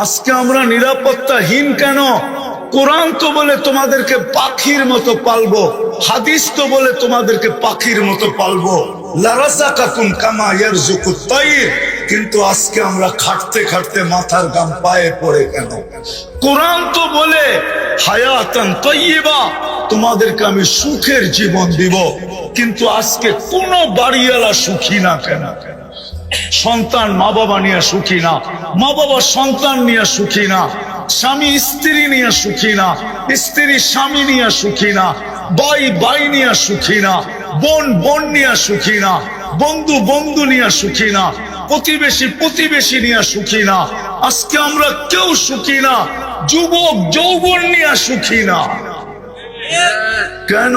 আজকে আমরা নিরাপত্তাহীন কেন? কোরআন তো বলে তোমাদেরকে পাখির মতো পালবো, হাদিস তো বলে তোমাদেরকে পাখির মতো পালবো, লারাযাকাকুম কামা ইয়ারযুকুত তাইর। কিন্তু আজকে আমরা খাটতে খাটতে মাথার ঘাম পায়ে পড়ে কেন? কোরআন তো বলে হায়াতান তাইয়্যিবা, তোমাদেরকে আমি সুখের জীবন দিব, কিন্তু আজকে কোন বাড়িওয়ালা সুখী না কেন? সন্তান মা বাবা নিয়ে সুখী না, মা বাবা সন্তান নিয়ে সুখী না, স্বামী স্ত্রী নিয়ে সুখী না, স্ত্রী স্বামী নিয়ে সুখী না, ভাই ভাই নিয়ে সুখী না, বোন বোন নিয়ে সুখী না, বন্ধু বন্ধু নিয়ে সুখী না, প্রতিবেশী প্রতিবেশী নিয়ে সুখী না। আজকে আমরা কেউ সুখী না, যুবক যৌবন নিয়ে সুখী না কেন?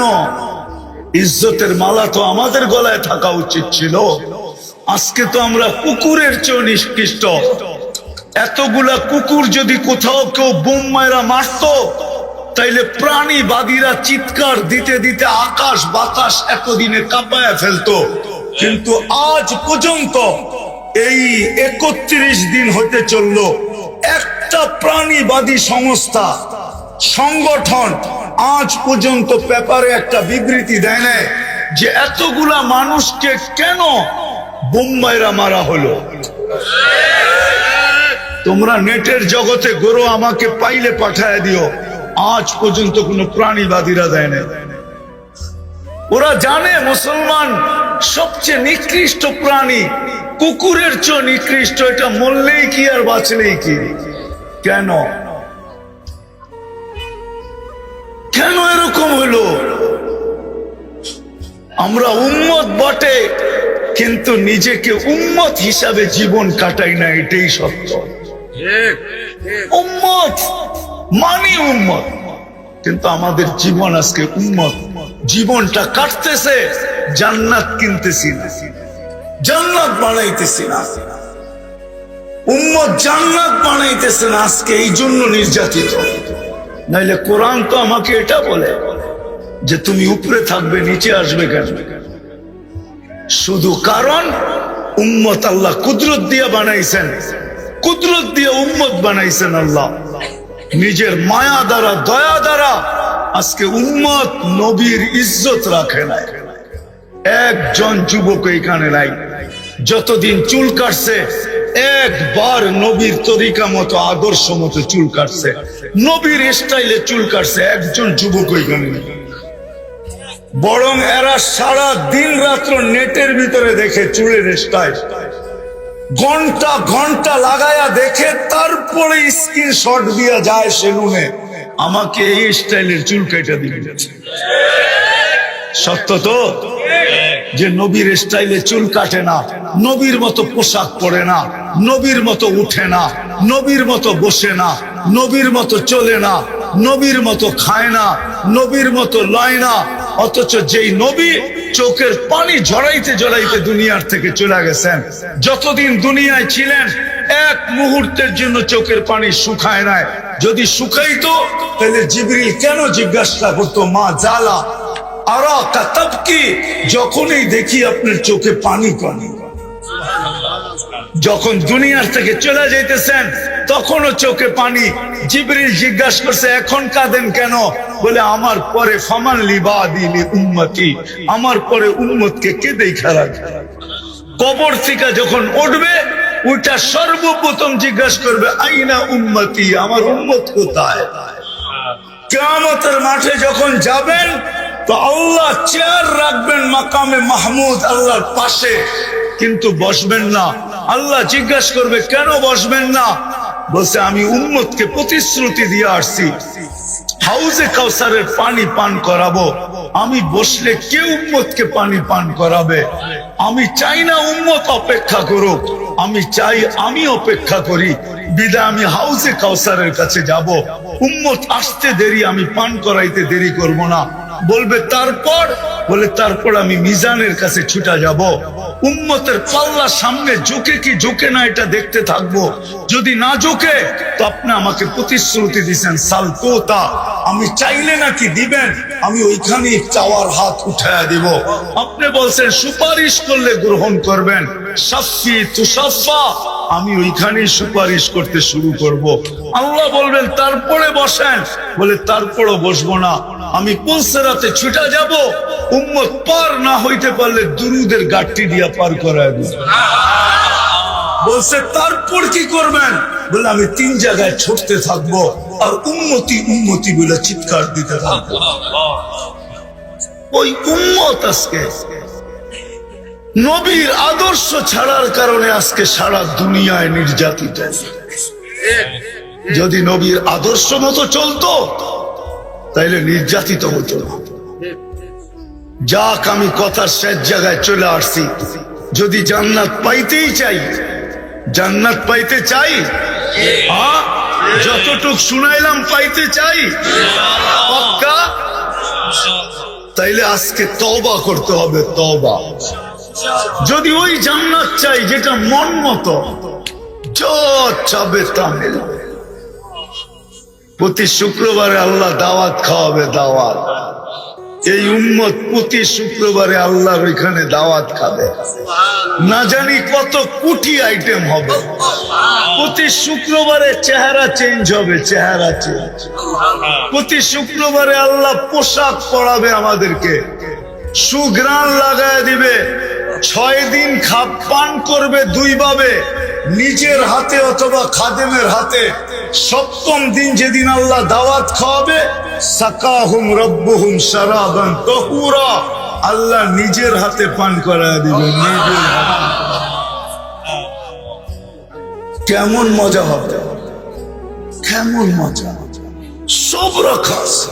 ইজ্জতের মালা তো আমাদের গলায় থাকা উচিত ছিল। আজকে তো আমরা কুকুরের চেয়ে নিকৃষ্ট। এতগুলা কুকুর যদি কোথাও কেউ বোম মায়েরা মারত, তাইলে প্রাণীবাদীরা চিৎকার দিতে দিতে আকাশ বাতাস এতদিনে কাঁপায় ফেলতো। কিন্তু আজ পর্যন্ত এই 31 দিন হতে চললো, একটা প্রাণীবাদী সংস্থা সংগঠন আজ পর্যন্ত পেপারে একটা বিবৃতি দেয় না যে এতগুলা মানুষকে কেন বোম্বাইরা মারা হলো। তোমরা নেটের জগতে গরো আমাকে পাইলে পাঠায় দিও, আজ পর্যন্ত কোনো প্রাণীবাদীরা দেয় না। ওরা জানে মুসলমান সবচেয়ে নিকৃষ্ট প্রাণী, কুকুরের চেয়ে নিকৃষ্ট। এটা মরলেই কি আর বাঁচলেই কি? কেন কেন এরকম হলো? আমরা উম্মত বটে, কিন্তু নিজেকে উম্মত হিসাবে জীবন কাটাই না, এটাই সত্য। উম্মত মানি উম্মত, কিন্তু আমাদের জীবন আজকে উম্মত। জীবনটা কাটতেছে, জান্নাত কিনতেছি না, জান্নাত বানাইতেছি না। উম্মত জান্নাত বানাইতেছে না, আজকে এই জন্য নির্যাতিত। নাইলে কোরআন তো আমাকে এটা বলে যে তুমি উপরে থাকবে, নিচে আসবে কেন? শুধু কারণ উম্মত আল্লাহ কুদরত দিয়ে বানাইছেন, কুদরত দিয়ে উম্মত বানাইছেন আল্লাহ নিজের মায়া দ্বারা, দয়া দ্বারা। আজকে উম্মত নবীর ইজ্জত রাখে না। একজন যুবক এইখানে নাই যতদিন চুল কাটছে একবার নবীর তরিকা মতো আদর্শ মতো চুল কাটছে, নবীর স্টাইলে চুল কাটছে, একজন যুবক ওইখানে নেই। বরং এরা সারা দিন রাত্র নেটের ভিতরে দেখে চুলের স্টাইল, ঘন্টা ঘন্টা লাগায়া দেখে, তারপরে স্ক্রিনশট দিয়া যায় সেলুনে, আমাকে এই স্টাইলের চুল কেটে দিবে। সত্য তো যে নবীর স্টাইলে চুল কাটে না, নবীর মতো পোশাক পরে না, নবীর মতো উঠে না, নবীর মতো বসে না, নবীর মতো চলে না, নবীর মতো খায় না, নবীর মতো লয় না। অথচ যেই নবী চোখের পানি ঝরাইতে ঝরাইতে দুনিয়ার থেকে চলে গেছেন, যতদিন দুনিয়ায় ছিলেন এক মুহূর্তের জন্য চোখের পানি শুকায় নাই। যদি শুকাইতো তাহলে জিবরিল কেন জিজ্ঞাসা করতো মা জালা আরা কাতাব কি, যখনই দেখি আপনার চোখে পানি পানি। যখন দুনিয়ার থেকে চলে যাইতেছেন তখনও চোখে পানি। জিবরিল জিজ্ঞাসা করছে এখন কাঁদেন কেন? বলে আমার পরে ফামান লিবাদি লি উম্মতি, আমার পরে উম্মতকে কে দেখা রাখবে। কবর থেকে যখন উঠবে ওইটা সর্বপ্রথম জিজ্ঞাসা করবে আইনা উম্মতি, আমার উম্মত কোথায়। কিয়ামতের মাঠে যখন যাবেন তো আল্লাহ চেয়ার রাখবেন মাকামে মাহমুদ, আল্লাহর পাশে, কিন্তু বসবেন না। আল্লাহ জিজ্ঞাসা করবে কেন বসবেন না? বলছে আমি উম্মতকে প্রতিশ্রুতি দিয়ে আসছি হাউজে কাউসারের পানি পান করাবো, আমি বসলে কে উম্মতকে পানি পান করাবে? আমি চাই না উম্মত অপেক্ষা করুক, আমি চাই আমি অপেক্ষা করি। বিদায় আমি হাউজে কাউসারের কাছে যাব, উম্মত আসতে দেরি, আমি পান করাইতে দেরি করব না। বলবে তারপর, বলে তারপর আমি মিজানের কাছে ছুটা যাব। উম্মতের পাল্লা সামনে ঝুঁকে কি ঝুঁকে না এটা দেখতে থাকবো। যদি না ঝুঁকে তো আপনি আমাকে প্রতিশ্রুতি দিচ্ছেন সালতোতা, আমি চাইলে নাকি দিবেন, আমি ওইখানে চাওয়ার হাত উঠায়া দিব। আপনি বলছেন সুপারিশ করলে গ্রহণ করবেন, শাফি তুশাফা, আমি ওইখানেই সুপারিশ করতে শুরু করব। আল্লাহ বলবেন তারপরে বসেন, বলে তারপরও বসবো না, আমি পুলসেরাতে ছুটা যাব, উম্মত পার না হইতে পারলে দুরুদের গাঠটি দিয়া পার করায় দেব। বলছে তারপর কি করবেন? বলে আমি 3 জায়গায় ছুটতে থাকবো আর উম্মতি উম্মতি বলে চিৎকার দিতে থাকবো। ওই উম্মত আজকে নবীর আদর্শ ছাড়ার কারণে আজকে সারা দুনিয়ায় নির্যাতিত। যদি নবীর আদর্শ মতো চলতো তাইলে নির্যাতিত হতো না। যাক, আমি কথার শেষ জায়গায় চলে আসছি। যদি জান্নাত পাইতেই চাই, জান্নাত পাইতে চাই, হ্যাঁ, যতটুক শুনাইলাম পাইতে চাই পাক্কা, তাইলে আজকে তওবা করতে হবে। তওবা যদি ওই জান্নাত চাই যেটা মন মতো যা চাবে তা মেলবে। প্রতি শুক্রবারে আল্লাহ দাওয়াত খাওয়াবে, দাওয়াত। এই উম্মত প্রতি শুক্রবারে আল্লাহর ওইখানে দাওয়াত খাবে, না জানি কত কোটি আইটেম হবে। প্রতি শুক্রবারে চেহারা চেঞ্জ হবে, চেহারা চেঞ্জ। প্রতি শুক্রবারে আল্লাহ পোশাক পরাবে আমাদেরকে, সুঘ্রাণ লাগায় দিবে। 6 দিন পান করবে 2 ভাবে, নিজের হাতে অথবা খাদেমের হাতে। 7ম দিন যেদিন আল্লাহ দাওয়াত খাওয়াবে, সাকাহুম রব্বুহুম শারাবান তাহুরা, আল্লাহ নিজের হাতে পান করায় দিবে, নিজের হাতে। কেমন মজা হবে, কেমন মজা। সব রাখা আছে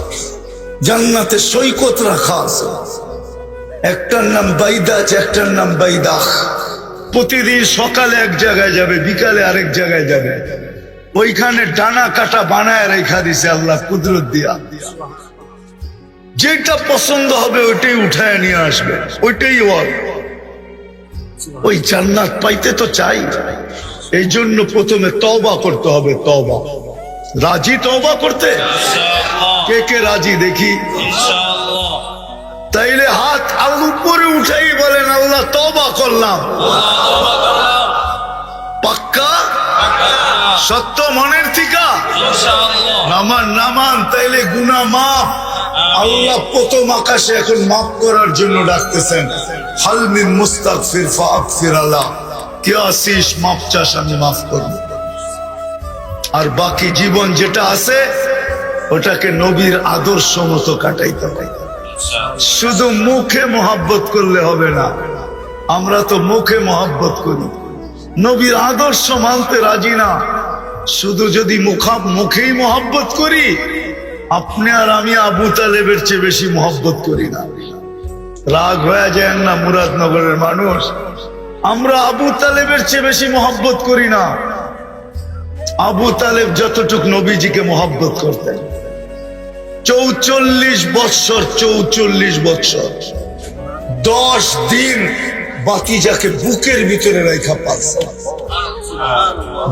জান্নাতে, সৈকত রাখা আছে। একটার নাম বাইদাজ, একটার নাম বাইদাহ। প্রতিদিন সকালে এক জায়গায় যাবে, বিকালে আরেক জায়গায় যাবে। ওইখানে ডানা কাটা বানায় রেখা দিছে আল্লাহ কুদরত দিয়া। যেটা পছন্দ হবে ওইটাই উঠায় নিয়ে আসবে, ওইটাই ওর। ওই জান্নাত পাইতে তো চাই, এই জন্য প্রথমে তওবা করতে হবে। তওবা, রাজি তওবা করতে? কে কে রাজি দেখি? তাইলে হাত আল্লাহ উপরে উঠাই বলেন, আল্লাহ তওবা করলাম। পাক্কা? সত্য মনের থিকা? নামান নামান, তাইলে গুনাহ মাফ। আল্লাহ প্রথম আকাশে এখন মাফ করার জন্য ডাকতেছেন, হাল মিন মুস্তাগফির ফাগফির আল্লাহ, কে আসিস মাফ চাস, আমি মাফ করব। আর বাকি জীবন যেটা আছে ওটাকে নবীর আদর্শ মতো কাটাইতে হবে। শুধু মুখে মহব্বত করলে হবে না। আমরা তো মুখে মহব্বত করি, নবীর আদর্শ মানতে রাজি না। শুধু যদি মুখেই মহব্বত করি, আপনি আর আমি আবু তালেবের চেয়ে বেশি মহব্বত করি না। রাগ হয়ে যায় না মুরাদনগরের মানুষ? আমরা আবু তালেবের চেয়ে বেশি মহব্বত করি না। আবু তালেব যতটুক নবীজিকে মহব্বত করতেন, 44 বৎসর 44 বৎসর 10 দিন বাতিজাকে বুকের ভিতরে রেখা পালছে।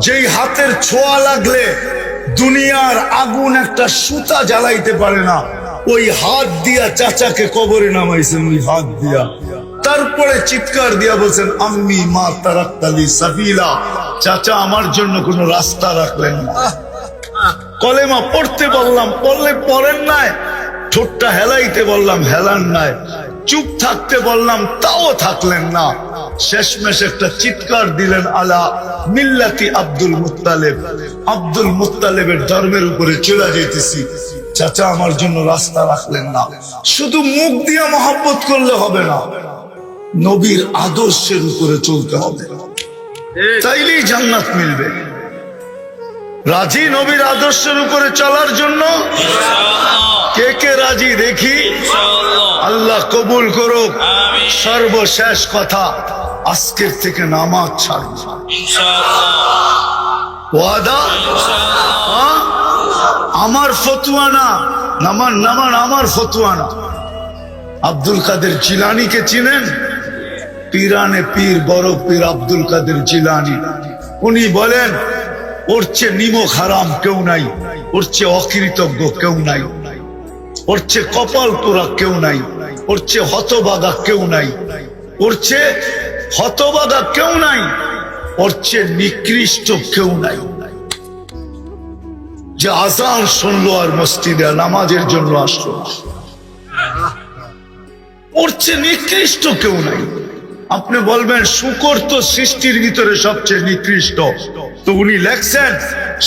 যেই হাতের ছোঁয়া লাগলে দুনিয়ার আগুন একটা সুতা জ্বালাইতে পারে না, ওই হাত দিয়া চাচাকে কবরে নামাইছেন, ওই হাত দিয়া। তারপরে চিৎকার দিয়া বলছেন, আম্মি মা তারাক্তালি সাবিলা, চাচা আমার জন্য কোন রাস্তা রাখলেন না। কলেমা পড়তে বললাম, পড়লে পড়েন নাই। ঠোঁটটা হেলাইতে বললাম, হেলান নাই। চুপ থাকতে বললাম, তাও থাকলেন না। শেষমেশ একটা চিৎকার দিলেন, আলা মিল্লাতি আব্দুল মুত্তালিব, আব্দুল মুত্তালিবের ধর্মের উপরে চলে যেতেছি। চাচা আমার জন্য রাস্তা রাখলেন না। শুধু মুখ দিয়ে মহব্বত করলে হবে না, নবীর আদর্শের উপরে চলতে হবে, তাইলেই জান্নাত মিলবে। রাজি নবীর আদর্শের উপরে চলার জন্য? কে কে রাজি দেখি? আল্লাহ কবুল করুক। সর্বশেষ কথা, আজকের থেকে নামাজ ছাড়ব, ওয়াদা। আমার ফতুয়া না, নামান নামান, আমার ফতুয়া না। আব্দুল কাদের জিলানীকে চিনেন? পীরানে পীর, বড় পীর আব্দুল কাদের জিলানী। উনি বলেন, ওর চেয়ে নিমক হারাম কেউ নাই, ওর চেয়ে অকৃতজ্ঞ কেউ নাই, ওর চেয়ে কপাল পোড়া কেউ নাই, ওর চেয়ে হতবাগা কেউ নাই, ওর চেয়ে হতবাগা কেউ নাই। ওর চেয়ে নিকৃষ্ট কেউ নাই, যে আজান শুনলো আর মসজিদে নামাজের জন্য আসলো না। ওর চেয়ে নিকৃষ্ট কেউ নাই। আপনি বলবেন শুকর তো সৃষ্টির ভিতরে সবচেয়ে নিকৃষ্ট, তো উনি লেখছেন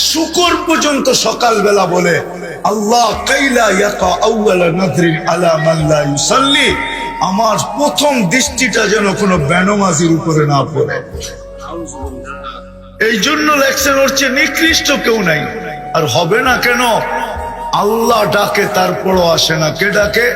শুকর পর্যন্ত সকালবেলা বলে আল্লাহ কাইলা ইয়াকা আউয়ালা নাযরিন আলা মান লা ইউসাল্লি, আমার প্রথম দৃষ্টিটা যেন কোনো বেনমাজির উপরে না পড়ে। এই জন্য লেখছেন ওর চেয়ে নিকৃষ্ট কেউ নাই। আর হবে না কেন? আল্লাহ ডাকে তারপরও আসে না। কে ডাকে?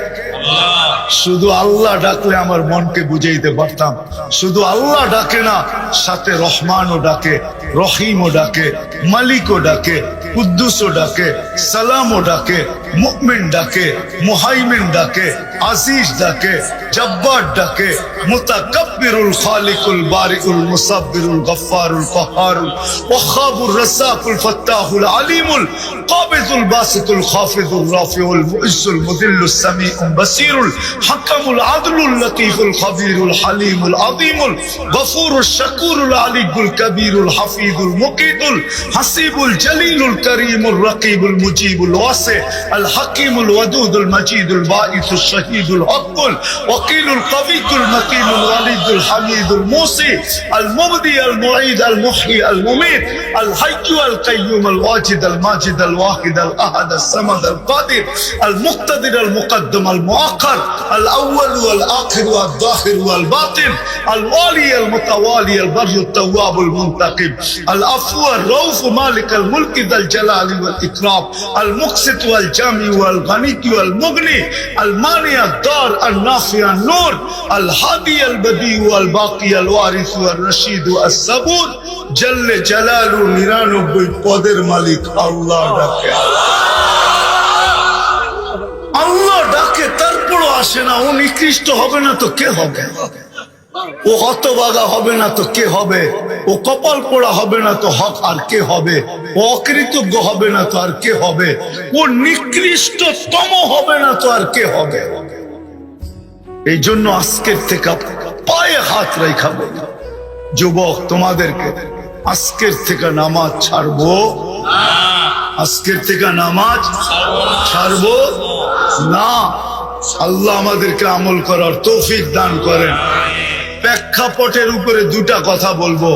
শুধু আল্লাহ ডাকলে আমার মনকে বুঝাইতে পারতাম। শুধু আল্লাহ ডাকে না, সাথে রহমানও ডাকে, রহিমও ডাকে, মালিকও ডাকে, কুদ্দুসও ডাকে, সালামও ডাকে, মুমিন ডাকে, মুহাইমিন ডাকে, আজিজ ডাকে, জব্বার ডাকে, মুতাকাব্বিরুল খালিকুল বারিকুল মুসাব্বিরুল গফফারুল কহারুল ওয়াহাবুর রাসাকুল ফাত্তাহুল আলিমুল কাবিজুল বাসিতুল খাফিজুর রাফিউল মুইজ্জুল মুদিল্লুস সামিউল বাসিরুল হাকামুল আদলুল লতীফুল খবীরুল হালিমুল আযীমুল গফুরুশ শাকুরুল আলিকুল কবীরুল হাফিজুল মুকিতুল হাসিবুল জলিলুল করিমুর রকিবুল মুজিবুল ওয়াসি আল হাকিমুল ওয়াদুদুল মজিদুল বাঈসুশ শহীদুল হকুল ওয়াকিলুল কবিয়ুল মতিনুল ওয়ালিদুল হামিদুল মুসি আল মুবদি আল মুঈদ আল মুহয়ি আল মুমীত আল হাইয়্যু আল কাইয়্যুম আল ওয়াজিদ আল মাজিদ আল ওয়াহিদ আল আহাদ আল সামাদ আল কাদির আল মুক্তাদির আল মুকদ্দম আল মুআক্কার আল আউয়াল ওয়াল আখির ওয়াল যাহির ওয়াল বাতিন আল ওয়ালি আল মুতাওয়ালি আল বাররু التواب المنتقم العفو الرؤوف مالك الملك ذا الجلال والإكرام المقسط والجامع والغني والمغني المانع الضار النافع النور الهادي البديع والباقي الوارث والرشيد الصبور جل جلاله 99 পদের মালিক আল্লাহ ডাকে। আল্লাহ ডাকে তারপরও আসে না। ও নিকৃষ্ট হবে না তো কে হবে? ও হতভাগা হবে না তো কে হবে? ও কপাল পোড়া হবে না তো হক আর কে হবে? ও অকৃতজ্ঞ হবে না তো আর কে হবে? ও নিকৃষ্টতম হবে না তো আর কে হবে? এই জন্য আজকের থেকে পায়ে হাত রেখা বলি, যুবক তোমাদেরকে আজকের থেকে নামাজ ছাড়বো, আজকের থেকে নামাজ ছাড়বো না। আল্লাহ আমাদেরকে আমল করার তৌফিক দান করেন। প্রেক্ষাপটের উপরে দুটা কথা বলবো।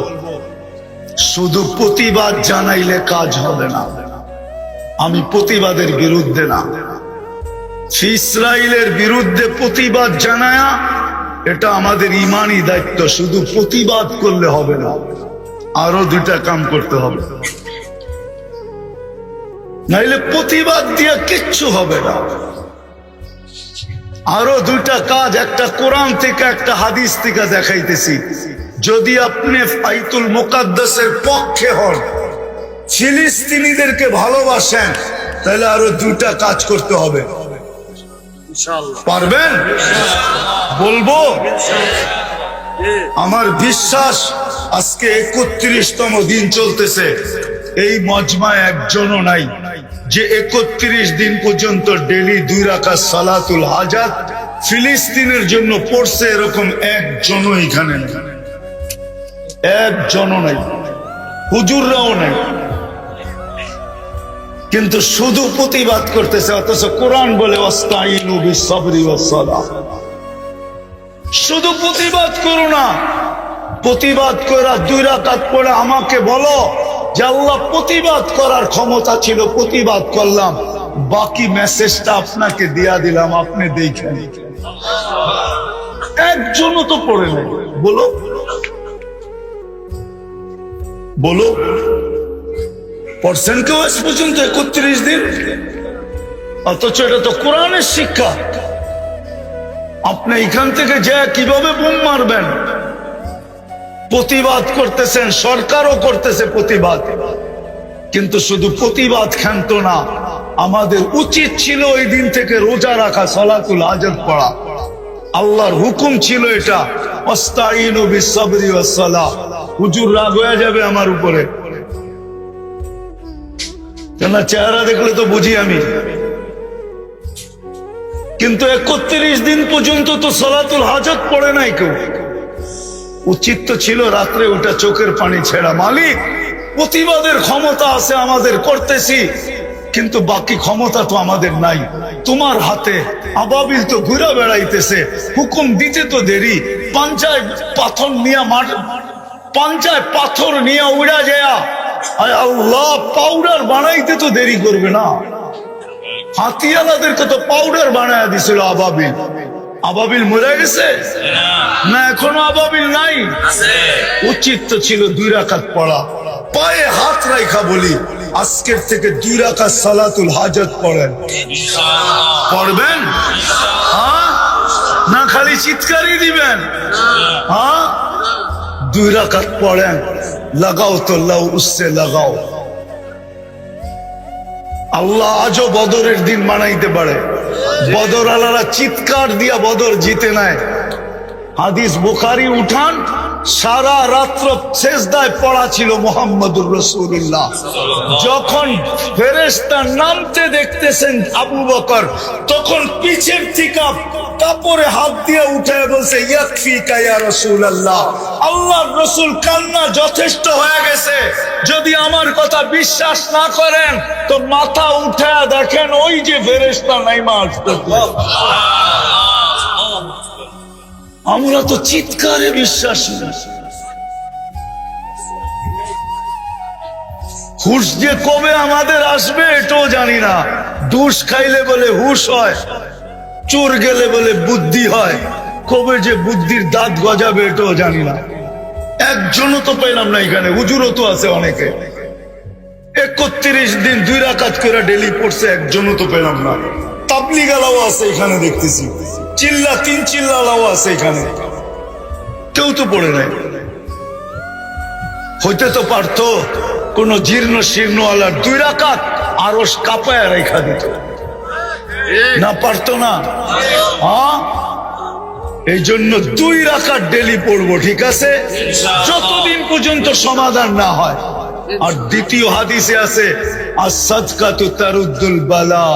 শুধু প্রতিবাদ জানাইলে কাজ হবে না। আমি প্রতিবাদের বিরুদ্ধে না। ইসরায়েলের বিরুদ্ধে প্রতিবাদ জানায়া এটা আমাদের ইমানি দায়িত্ব। শুধু প্রতিবাদ করলে হবে না, আরো দুটা কাম করতে হবে, নাইলে প্রতিবাদ দিয়ে কিচ্ছু হবে না। আরো দুইটা কাজ, একটা কোরআন থেকে একটা হাদিস থেকে দেখাইতেছি। যদি আপনি বাইতুল মুকাদ্দাসের পক্ষে হন, ফিলিস্তিনিদেরকে ভালোবাসেন, তাহলে আরো দুইটা কাজ করতে হবে। পারবেন? বলবো? আমার বিশ্বাস আজকে 31তম দিন চলতেছে, এই মজমায় একজনও নাই যে 31 দিন পর্যন্ত ডেলি 2 রাকাত সালাতুল হাজাত ফিলিস্তিনের জন্য পড়ছে। এরকম একজনও এখানে নেই, একজনও নাই, হুজুররাও নাই। কিন্তু শুধু প্রতিবাদ করতেছে, অথচ কোরআন বলে ওয়াস্তাইনু বিসসবরি ওয়াসসালাহ। শুধু প্রতিবাদ করো না, প্রতিবাদ করা 2 রাকাত পড়ে আমাকে বলো যে আল্লাহ প্রতিবাদ করার ক্ষমতা ছিল, প্রতিবাদ করলাম, বাকি মেসেজটা আপনাকে দিয়া দিলাম, আপনি দেখেন। একজনও তো পড়ে নাই। বলো বলো, পড়ছেন কেউ আজ পর্যন্ত 31 দিন? অথচ এটা তো কোরআনের শিক্ষা। আপনি এখান থেকে যে কিভাবে বোম মারবেন? প্রতিবাদ করতেছেন, সরকারও করতেছে প্রতিবাদ, কিন্তু শুধু প্রতিবাদ ক্ষান্ত না। আমাদের উচিত ছিল ওই দিন থেকে রোজা রাখা, সালাতুল হাজাত পড়া। আল্লাহর হুকুম ছিল এটা, ওয়াস্তাইনু বিসসবরি ওয়াসসালাহ। হুজুর রাগ হয়ে যাবে আমার উপরে, কেন চেহারা দেখলে তো বুঝি আমি। কিন্তু 31 দিন পর্যন্ত তো সালাতুল হাজাত পড়ে নাই কেউ। উচিত তো ছিল রাত্রে ওটা চোখের পানি ছেড়া। মালিক, প্রতিবাদের ক্ষমতা আছে আমাদের, করতেছি, কিন্তু বাকি ক্ষমতা তো আমাদের নাই, তোমার হাতে। আবাবিল তো ঘুরে বেড়াইতেছে, হুকুম দিতে তো দেরি। পাঞ্চায় পাথর নিয়ে উড়া যায়, আল্লাহ পাউডার বানাইতে তো দেরি করবে না। হাতিয়ালাদেরকে তো পাউডার বানায় দিছিল আবাবিল। আবাবিল মরে গেছে না? এখনো আবাবিল নাই? উচিত তো ছিল 2 রাকাত পড়া। পায়ে হাত রাখা বলি, আজকের থেকে 2 রাকাত সালাতুল হাজত পড়েন। পড়বেন? হ্যাঁ না খালি চিৎকারই দিবেন? হ্যাঁ, 2 রাকাত পড়েন। লাগাও তো লাও উসসে লাগাও। আল্লাহ আজও বদরের দিন বানাইতে পারে। বদর আলারা চিৎকার দিয়া বদর জিতে নেয়। হাদিস বুখারী উঠান, সারা রাত্র সেজদায় পড়া ছিল মুহাম্মদুর রাসূলুল্লাহ। যখন ফেরেশতা নামতে দেখতেছেন আবু বকর, তখন পিছের থেকে কাপড়ে হাত দিয়ে উঠে বলছে, ইয়াকফিকা ইয়া রাসূলুল্লাহ, আল্লাহর রাসূল কান্না যথেষ্ট হয়ে গেছে। যদি আমার কথা বিশ্বাস না করেন তো মাথা উঠে দেখেন, ওই যে ফেরেশতা নাইমা আসতেছে। আমরা তো চিৎকারে বিশ্বাস নেই। হুশ যে কবে আমাদের আসবে এটাও জানি না। দুষ খাইলে বলে হুশ হয়, চোর গেলে বলে বুদ্ধি হয়। কবে যে বুদ্ধির দাঁত গজাবে এটাও জানি না। একজনও তো পেলাম না এখানে। হুজুরও তো আছে অনেকে, 31 দিন 2 রাকাত করে ডেলি পড়ছে, একজনও তো পেলাম না। তাবলিগালাও আছে এখানে দেখতেছি, তিন চিল্লালাও আছে এখানে, কেউ তো পড়ে নাই। হইতে তো পারতো কোন জীর্ণ শীর্ণ আলার 2 রাকাত আরো কাঁপায় রেখা দিত, না পারতো না? হ্যাঁ, এই জন্য 2 রাকাত ডেলি পড়বো, ঠিক আছে, যতদিন পর্যন্ত সমাধান না হয়। আর দ্বিতীয় হাদিসে আছে, আস-সাদকাতু তারুদ্দুল বালা।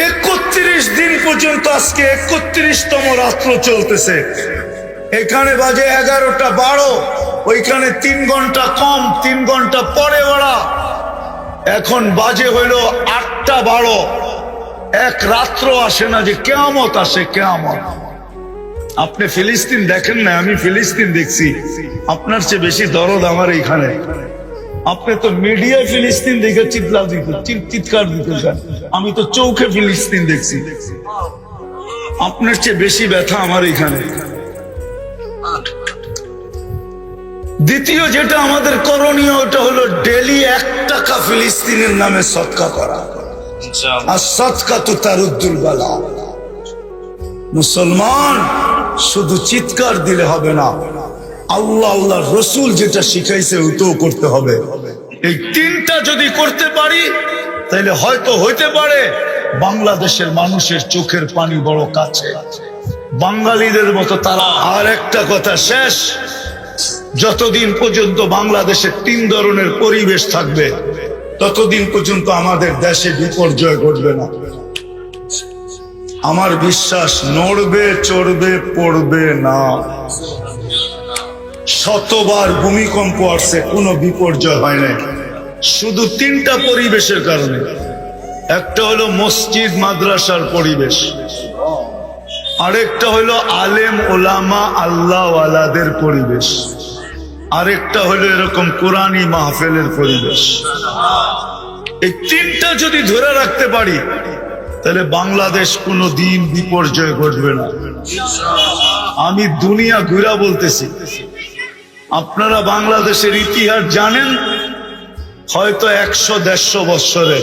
31 দিন পর্যন্ত, আজকে 31তম রাত্র চলতেছে। এখানে বাজে 11টা 12, ওইখানে 3 ঘন্টা কম, 3 ঘন্টা পরে ওরা। এখন বাজে হইল 8টা 12। এক রাত্র আসে না যে কিয়ামত আসে, কিয়ামত। আপনি ফিলিস্তিন দেখেন না, আমি ফিলিস্তিন দেখছি। আপনার চেয়ে বেশি দরদ আমার এইখানে। আপনি তো মিডিয়ায় ফিলিস্তিন দেখে চিৎকার দিতেছেন, আমি তো চোখে ফিলিস্তিন দেখছি। আপনার চেয়ে বেশি ব্যথা আমার এখানে। দ্বিতীয় যেটা আমাদের করণীয়, ওটা হলো ডেলি 1 টাকা ফিলিস্তিনের নামে সদকা করা। আর সদকাতু তারুদ্দুল বালা। মুসলমান শুধু চিৎকার দিলে হবে না, আল্লাহ আল্লাহ রসুল যেটা শিখাইছে ওটাও করতে হবে। এই 3টা যদি করতে পারি তাহলে হয়তো হইতে পারে বাংলাদেশের মানুষের চোখের পানি বড় কাছে, বাঙালিদের মতো তারা। আর একটা কথা শেষ, যতদিন পর্যন্ত বাংলাদেশে 3 ধরনের পরিবেশ থাকবে ততদিন পর্যন্ত আমাদের দেশে বিপর্যয় ঘটবে না। আমার বিশ্বাস, নড়বে চড়বে পড়বে না। শতবার ভূমিকম্প আসছে, কোনো বিপর্যয় হয় না, শুধু 3টা পরিবেশের কারণে। একটা হলো মসজিদ মাদ্রাসার পরিবেশ, আরেকটা হলো আলেম ওলামা আল্লাহ ওয়ালাদের পরিবেশ, আরেকটা হলো এরকম কোরআনী মাহফিলের পরিবেশ। এই 3টা যদি ধরে রাখতে পারি তাহলে বাংলাদেশ কোনো দিন বিপর্যয় ঘটবে না। আমি দুনিয়া ঘুরা বলতেছি, আপনারা বাংলাদেশের ইতিহাস জানেন হয়তো 100-150 বছরে।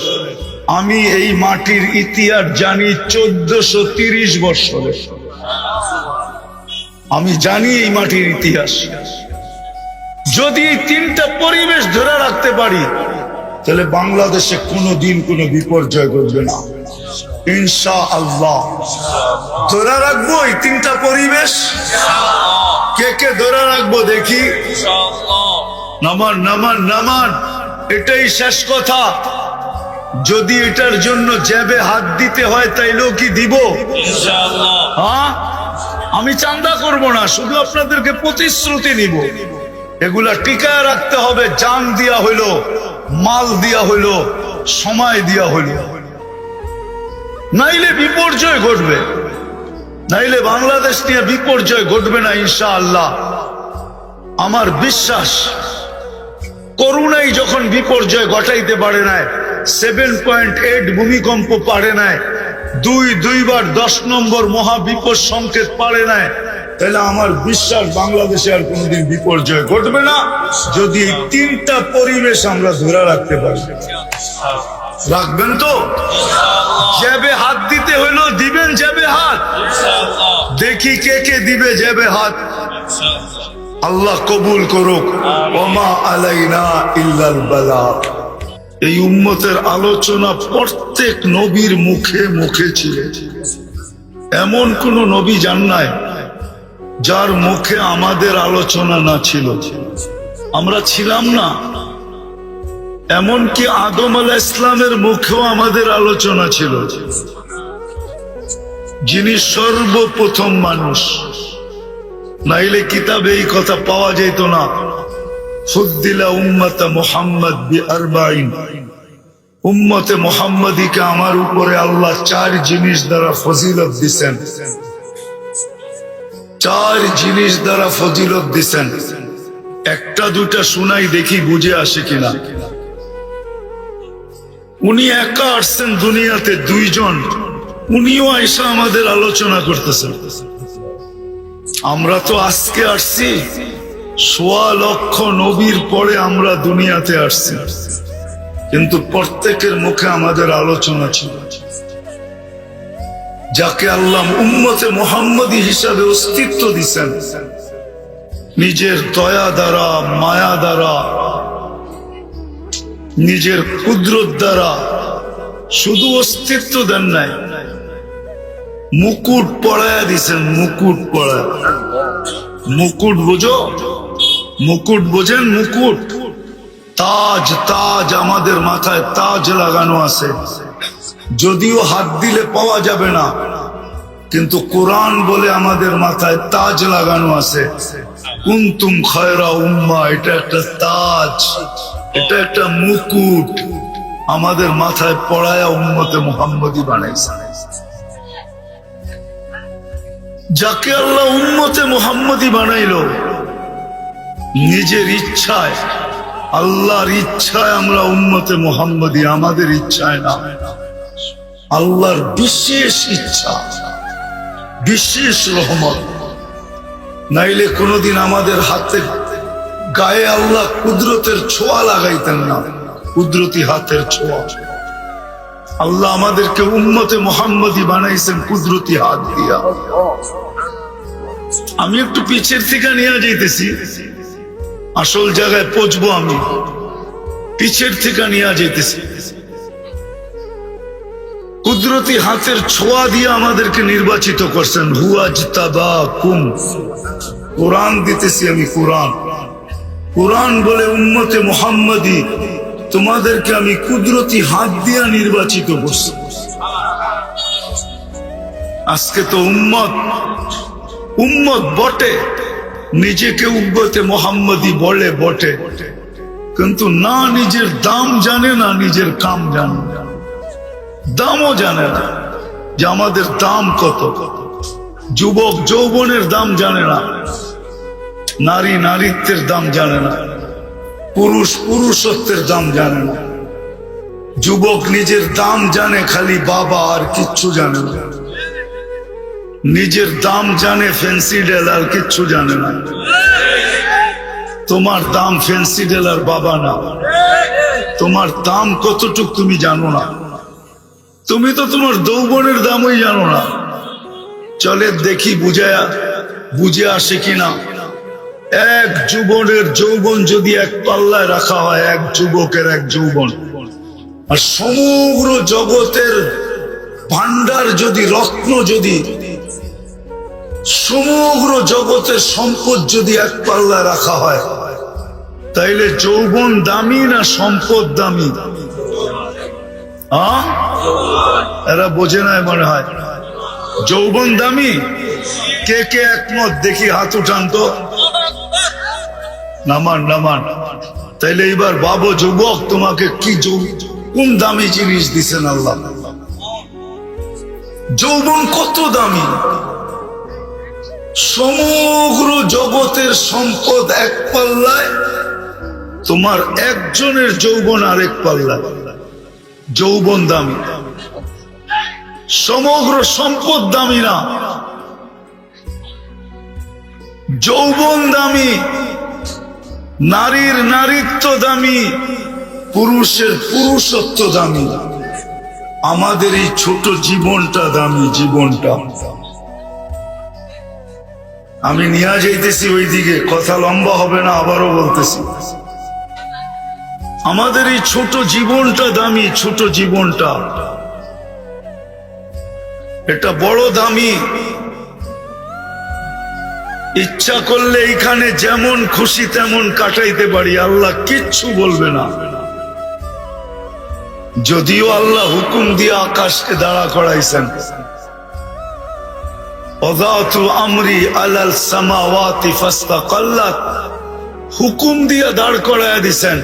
আমি এই মাটির ইতিহাস জানি 1430 বছরে। আমি জানি এই মাটির ইতিহাস। যদি এই 3টা পরিবেশ ধরে রাখতে পারি তাহলে বাংলাদেশে কোনো দিন কোনো বিপর্যয় ঘটবে না, ইনশাআল্লাহ। ধরে রাখবো এই 3টা পরিবেশ। কে কে ধরে রাখবো দেখি? নামান নামান নামান, এটাই শেষ কথা। যদি এটার জন্য জেবে হাত দিতে হয় তাইলেও কি দিব? হ্যাঁ, আমি চাঁদা করব না, শুধু আপনাদেরকে প্রতিশ্রুতি নিব, এগুলা টিকায় রাখতে হবে। জান দিয়া হইলো, মাল দিয়া হইলো, সময় দিয়া হইলো, নাইলে বিপর্যয় ঘটবে, নাইলে বাংলাদেশ নিয়ে বিপর্যয় ঘটবে না ইনশাআল্লাহ। আমার বিশ্বাস, করুণাই যখন বিপর্যয় ঘটাইতে পারে নাই, 7.8 ভূমিকম্প পারে নাই, দুইবার 10 নম্বর মহাবিপদ সংকেত পারে নাই, তাহলে আমার বিশ্বাস বাংলাদেশে আর কোনোদিন বিপর্যয় ঘটবে না, যদি এই 3টা পরিবেশ আমরা ধরে রাখতে পারি। রাখবেন তো? জেবে হাত দিতে হইলো, দিবেন জেবে হাত? দেখি কে কে দিবে জেবে হাত। আল্লাহ কবুল করুক। ওমা আলাইনা ইল্লাল বালাগ। এই উম্মতের আলোচনা প্রত্যেক নবীর মুখে মুখে ছিল। এমন কোন নবী জান নাই যার মুখে আমাদের আলোচনা না ছিল। আমরা ছিলাম না, এমনকি আদম আলাইহিস ইসলামের মুখেও আমাদের আলোচনা ছিল, যিনি সর্বপ্রথম মানুষ। নাইলে কিতাবে এই কথা পাওয়া যেত না। ফুদ্দিলা উম্মত মুহাম্মদ বিআরবাইন, উম্মতে মুহাম্মদীকে আমার উপরে আল্লাহ 4 জিনিস দ্বারা ফজিলত দিছেন। 4 জিনিস দ্বারা ফজিলত দিছেন। একটা দুটা শুনাই, দেখি বুঝে আসে কিনা। উনি একা আসছেন দুনিয়াতে, 2 জন, উনিও আইসা আমাদের আলোচনা করতেছেন। আমরা তো আজকে আসছি, 1.25 লক্ষ নবীর পরে আমরা দুনিয়াতে আসছি, কিন্তু প্রত্যেকের মুখে আমাদের আলোচনা ছিল। যাকে আল্লাহ উম্মতে মুহাম্মদী হিসাবে অস্তিত্ব দিছেন, নিজের দয়া দ্বারা, মায়া দ্বারা, নিজের কুদরত দ্বারা শুধু অস্তিত্ব দেন নাই, মুকুট পড়ায়া দিছেন। মুকুট পড়ায়, মুকুট বোঝো? মুকুট বোঝেন? মুকুট, তাজ। তাজ আমাদের মাথায় তাজ লাগানো আছে, যদিও হাত দিলে পাওয়া যাবে না, কিন্তু কোরআন বলে আমাদের মাথায় তাজ লাগানো আছে। কুনতুম খায়রা উম্মাহ, এটা একটা তাজ, এটা একটা মুকুট আমাদের মাথায় পড়ায়া উম্মতে মুহাম্মদী বানাইছে। যাকে আল্লাহ উম্মতে মুহাম্মদী বানাইলো নিজের ইচ্ছায়, আল্লাহর ইচ্ছায় আমরা উম্মতে মুহাম্মদী, আমাদের ইচ্ছায় না, আল্লাহর বিশেষ ইচ্ছা, বিশেষ রহমত। নাইলে কোনদিন আমাদের হাতে গায়ে আল্লাহ কুদরতের ছোঁয়া লাগাইতেন না, কুদরতি হাতের ছোঁয়া। আল্লাহ আমাদেরকে উম্মতে মুহাম্মদী বানাইছেন কুদরতি হাত দিয়া। আমি একটু পিছের থেকে নিয়ে যাইতেছি, আসল জায়গায় পৌঁছবো। আমি পিছের থেকে নিয়ে যাইতেছি। কুদরতি হাতের ছোঁয়া দিয়ে আমাদেরকে নির্বাচিত করছেন। হুয়াজতাবাকুম, কোরআন দিতেছি আমি, কোরআন। কোরআন বলে উম্মতে মুহাম্মদী তোমাদেরকে আমি কুদরতি হাত দিয়ে নির্বাচিত করছি। আজকে তো উম্মত বটে, নিজেকে উম্মতে মুহাম্মদী বলে বটে, কিন্তু না নিজের দাম জানে, না নিজের কাম জানে, দামও জানে না যে আমাদের দাম কত। যুবক যৌবনের দাম জানে না, নারী নারীত্বের দাম জানে না, পুরুষ পুরুষত্বের দাম জানে না। যুবক নিজের দাম জানে খালি বাবা, আর কিচ্ছু জানে না। নিজের দাম জানে ফ্যান্সি ডেলার, কিচ্ছু জানে না। তোমার দাম ফ্যান্সি ডেলার বাবা না, তোমার দাম কতটুক তুমি জানো না। তুমি তো তোমার যৌবনের দামই জানো না। চলে দেখি বুঝে আসে কিনা। এক যুবনের যৌবন যদি এক পাল্লায় রাখা হয়, এক যুবকের এক যৌবন, আর সমগ্র জগতের ভান্ডার যদি, রত্ন যদি, সমগ্র জগতের সম্পদ যদি এক পাল্লায় রাখা হয়, তাইলে যৌবন দামি না সম্পদ দামি? এরা বোঝে না মনে হয়। যৌবন দামি কে কে একমত দেখি হাত উঠান তো। নামান নামান। তাইলে এবার বাবু যুবক, তোমাকে কি কোন দামি জিনিস দিছেন আল্লাহ? যৌবন কত দামি। সমগ্র জগতের সম্পদ এক পাল্লায়, তোমার একজনের যৌবন আরেক পাল্লায়। যৌবন দামি, সমগ্র সম্পদ দামি না। যৌবন দামি, নারীর নারীত্ব দামি, পুরুষের পুরুষত্ব দামি। আমাদের এই ছোট জীবনটা দামি, জীবনটা। আমি নিয়ে যাইতেছি ওইদিকে, কথা লম্বা হবে না, আবারও বলতেছি। আমাদের এই ছোট জীবনটা দামি, ছোট জীবনটা এটা বড় দামি। ইচ্ছা করলে এখানে যেমন খুশি তেমন কাটাইতে পারি, আল্লাহ কিচ্ছু বলবে না। যদিও আল্লাহ হুকুম দিয়ে আকাশকে দাঁড়া করাইছেন, ওয়াদাতু আমরি আলাল সামাওয়াতি ফাস্তাকাল্লাত, হুকুম দিয়ে দাঁড় করাইয়া দিছেন।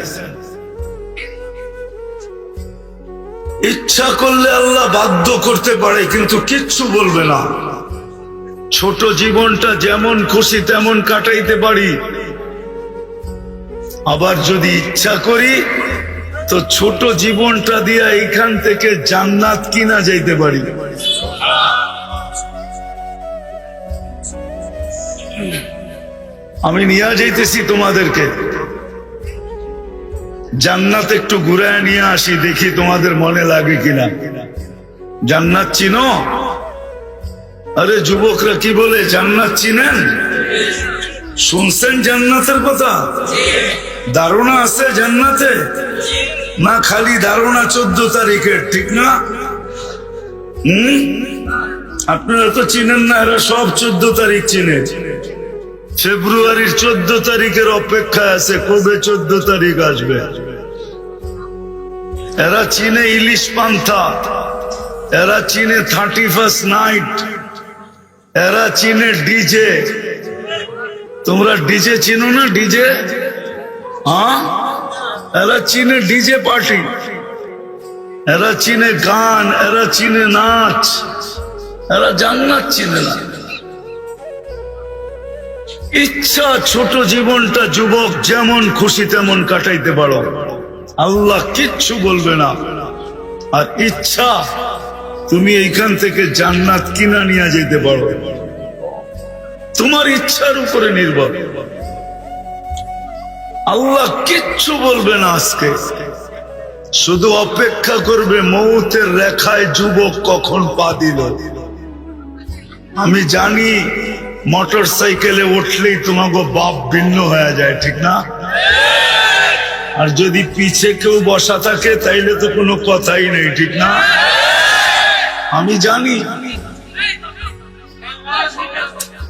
ইচ্ছা করলে আল্লাহ বাধ্য করতে পারে, কিন্তু কিচ্ছু বলবে না। ছোট জীবনটা যেমন খুশি তেমন কাটাইতে পারি, আবার যদি ইচ্ছা করি তো ছোট জীবনটা দিয়ে এইখান থেকে জান্নাত কিনা যাইতে পারি। আমি নিয়ে যাইতেছি তোমাদেরকে জান্নাত, একটু ঘুরায় নিয়ে আসি, দেখি তোমাদের মনে লাগে কিনা। জান্নাত চিনো? আরে যুবকরা কি বলে, জান্নাত চিনেন? শুনছেন জান্নাতের কথা? ধারণা আছে জান্নাতে? না খালি ধারণা 14 তারিখের, ঠিক না? আপনারা তো চিনেন না, এরা সব 14 তারিখ চিনে। ফেব্রুয়ারির 14 তারিখের অপেক্ষায় আছে, কবে 14 তারিখ আসবে। এরা চিনে ইলিশ পান্থা, এরা চিনে 31st নাইট, এরা চিনে ডিজে। তোমরা ডিজে চিনো না? ডিজে, হ্যাঁ, এরা চিনে ডিজে পার্টি, এরা চিনে গান, এরা চিনে নাচ, এরা জান্নাত চিনে না। ইচ্ছা ছোট জীবনটা যুবক যেমন খুশি তেমন কাটাইতে পারো, আল্লাহ কিচ্ছু বলবে না। আর ইচ্ছা তুমি এইখান থেকে জান্নাত কিনা নিয়ে যেতে পারো, তোমার ইচ্ছার উপরে নির্ভর। আল্লাহ কিচ্ছু বলবে না আজকে, শুধু অপেক্ষা করবে মৌতের রেখায় যুবক কখন পা দিল। আমি জানি মোটর সাইকেলে উঠলেই তোমাকে বাপ ভিন্ন হয়ে যায়, ঠিক না? আর যদি পিছে কেউ বসা থাকে তাইলে তো কোনো কথাই নেই, ঠিক না? আমি জানি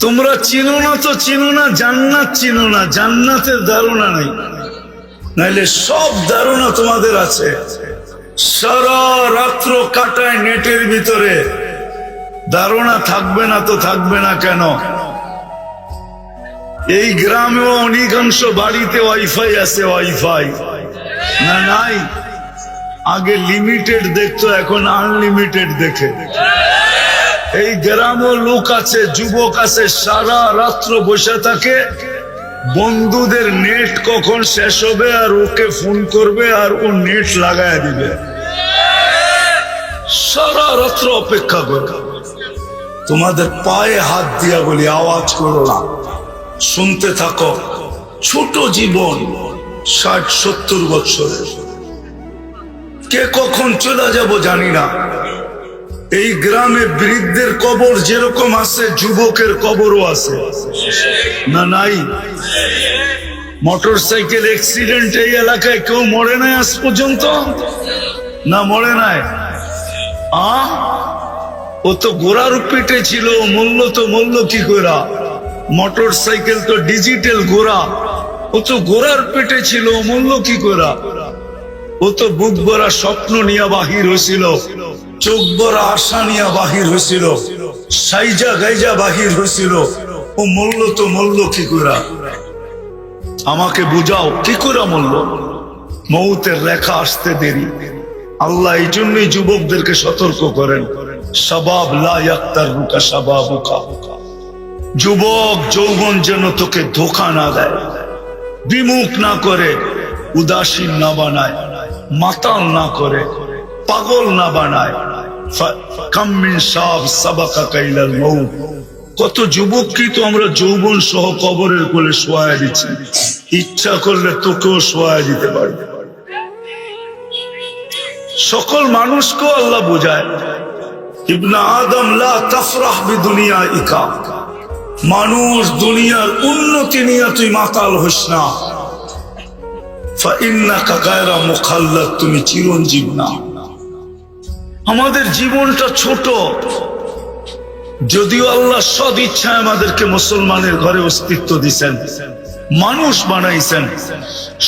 তোমরা চিনো না, তো চিনো না, জান্নাত চিনো না, জান্নাতের ধারণা নেই। নাইলে সব ধারণা তোমাদের আছে। সারা রাত্র কাটায় নেটের ভিতরে, ধারণা থাকবে না তো থাকবে না কেন? এই গ্রামেও অনেকাংশ বাড়িতে ওয়াইফাই আছে, ওয়াইফাই না নাই? আগে লিমিটেড দেখতো, এখন আনলিমিটেড দেখে। এই গ্রামেও লোক আছে, যুবক আছে, সারা রাত্র বসে থাকে, বন্ধুদের নেট কখন শেষ হবে আর ওকে ফোন করবে আর ও নেট লাগায় দিবে, সারা রাত্র অপেক্ষা করে। তোমাদের পায়ে হাত দিয়া বলি, আওয়াজ করো না, শুনতে থাকো। ছোট জীবন, 60-70 বছরের, কে কখন চলে যাব জানি না। এই গ্রামে বৃদ্ধের কবর যেরকম আছে, যুবকের কবরও আছে, না নাই? মোটর সাইকেল অ্যাক্সিডেন্ট এই এলাকায় কেউ মরে নাই আজ পর্যন্ত? না মরে নাই। ও তো গোড়ার পিঠে ছিল, মূল্য কি গোড়া? মোটর সাইকেল তো ডিজিটাল গোড়া, ও তো গোড়ার পেটে ছিল, মূল্য কি গোড়া? ও তো বুক ভরা স্বপ্ন নিয়ে বাহির হয়েছিল, চোখ ভরা আশা নিয়ে বাহির হয়েছিল, সাইজা গাইজা বাহির হয়েছিল, ও মরল তো মরল কি করে? আমাকে বুঝাও কি করে মরল? মৌতের রেখা আসতে দেরি। আল্লাহ এই জন্যই যুবকদেরকে সতর্ক করেন, শাবাব লা ইয়াক্তারুকা শাবাবুকা। যুবক যৌবন যেন তোকে ধোঁকা না দেয়, বিমুখ না করে, উদাসীন না বানায়, মাতাল না করে, পাগল না বানায়। কাম মিন শাব সাবাকাকা ইলাল মউত। কত যুবক কি তো আমরা যৌবন সহ কবরের কোলে শোয়া দিচ্ছি, ইচ্ছা করলে তোকেও শোয়া দিতে পারবে। সকল মানুষকেও আল্লাহ বুঝায়, ইবনে আদম লা তাফরাহ বিদুনিয়াইকা। মানুষ দুনিয়ার উন্নতি নিয়ে তুই মাতাল হইস না। ফাইন্নাকা গায়রা মুখাল্লাদ, তুমি চিরঞ্জীব না। আমাদের জীবনটা ছোট, যদিও আল্লাহ সদ ইচ্ছায় আমাদেরকে মুসলমানের ঘরে অস্তিত্ব দিয়েছেন, মানুষ বানাইছেন,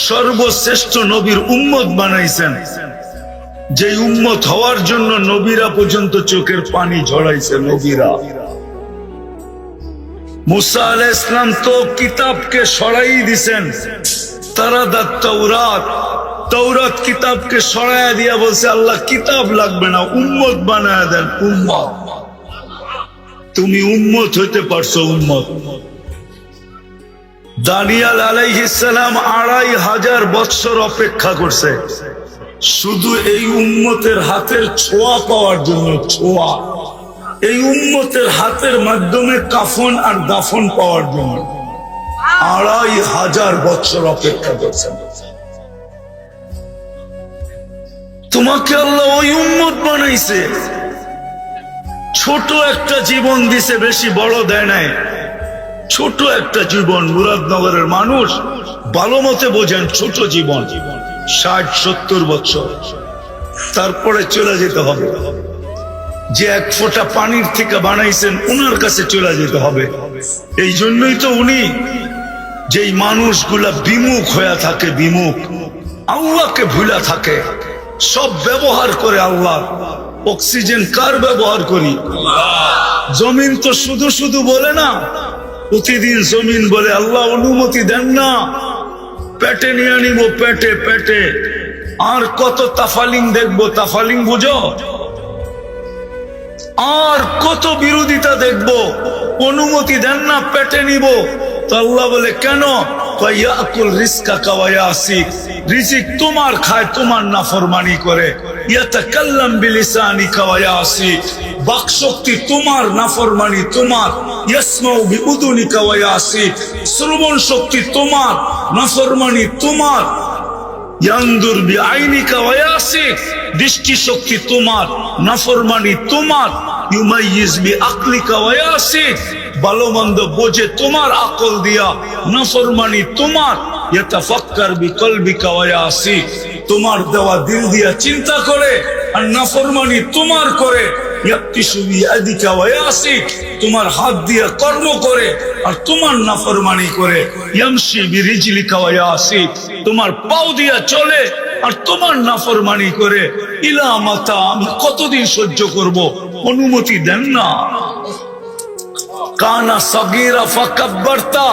সর্বশ্রেষ্ঠ নবীর উম্মত বানাইছেন, যে উম্মত হওয়ার জন্য নবীরা পর্যন্ত চোখের পানি ঝরাইছে। নবীরা, মুসা আলাইহিস সালাম তো কিতাবকে সরাই দিছেন, তারাদাত তাওরাত, তাওরাত কিতাবকে সরাইয়া দিয়া বলছে আল্লাহ কিতাব লাগবে না, উম্মত বানায়া দেন। উম্মত, তুমি উম্মত হইতে পারছো। উম্মত দানিয়াল আলাইহিস সালাম 2500 বৎসর অপেক্ষা করছে শুধু এই উম্মতের হাতের ছোঁয়া পাওয়ার জন্য। ছোঁয়া, এই উম্মতের হাতের মাধ্যমে কাফন আর দাফন পাওয়ার জন্য 2500 বৎসর অপেক্ষা করছেন। তোমাকে আল্লাহ ওই উম্মত বানাইছে, ছোট একটা জীবন দিছে, বেশি বড় দেয় নাই। ছোট একটা জীবন। মুরাদনগরের মানুষ ভালো মতে বোঝেন, ছোট জীবন, 60-70 বছর, তারপরে চলে যেতে হবে। যে এক ফোঁটা পানির থেকে বানাইছেন উনার কাছে চলে যেতে হবে। এই জন্যই তো উনি, যেই মানুষগুলা বিমুখ হয়ে থাকে, বিমুখ, আল্লাহকে ভুলা থাকে, সব ব্যবহার করে আল্লাহ। অক্সিজেন কার ব্যবহার করি? জমিন তো শুধু শুধু বলে না, প্রতিদিন জমিন বলে আল্লাহ অনুমতি দেন না, পেটে নিয়ে নিব, পেটে পেটে। আর কত তাফালিং দেখবো, তাফালিং বুঝো? আর কত বিরোধিতা দেখবো, অনুমতি দেন না, পেটে নিব। তো আল্লাহ বলে কেন? ইয়াকুল রিজকাকা ওয়া ইয়াসিক, রিজিক তোমার খায়, তোমার নাফরমানি করে। ইয়াতাকাল্লাম বিলিসানিকা ওয়া ইয়াসিক, বাকশক্তি তোমার, নাফরমানি তোমার। ইয়াসমাউ বিউদুনিকা ওয়া ইয়াসিক, শ্রবণ শক্তি তোমার, নাফরমানি তোমার। ইয়ানদুর বিআইনিকা ওয়া ইয়াসিক, দৃষ্টি শক্তি তোমার, নাফরমানি তোমার। ইউমাইয়িজ বিআকলিকা ওয়া ইয়াসিক, ভালো মন্দ বোঝে তোমার আকল দিয়া, নাফরমানি তোমার। ইয়াতাফাক্কার বিকলবিকা ওয়া ইয়াসিক, তোমার দেওয়া দিল দিয়া চিন্তা করে, আর নাফরমানি তোমার করে। ইয়াক্তিসু বিয়াদিকা ওয়া ইয়াসিক, তোমার হাত দিয়া কর্ম করে আর তোমার নাফরমানি করে। ইয়ামশি বিরিজলিকা ওয়া ইয়াসিক, তোমার পাও দিয়া চলে আর তোমার নাফরমানি করে। ইলা মাতা, আমি কতদিন সহ্য করব? অনুমতি দেন না। কানা সাগীরা ফাকাব্বারতা,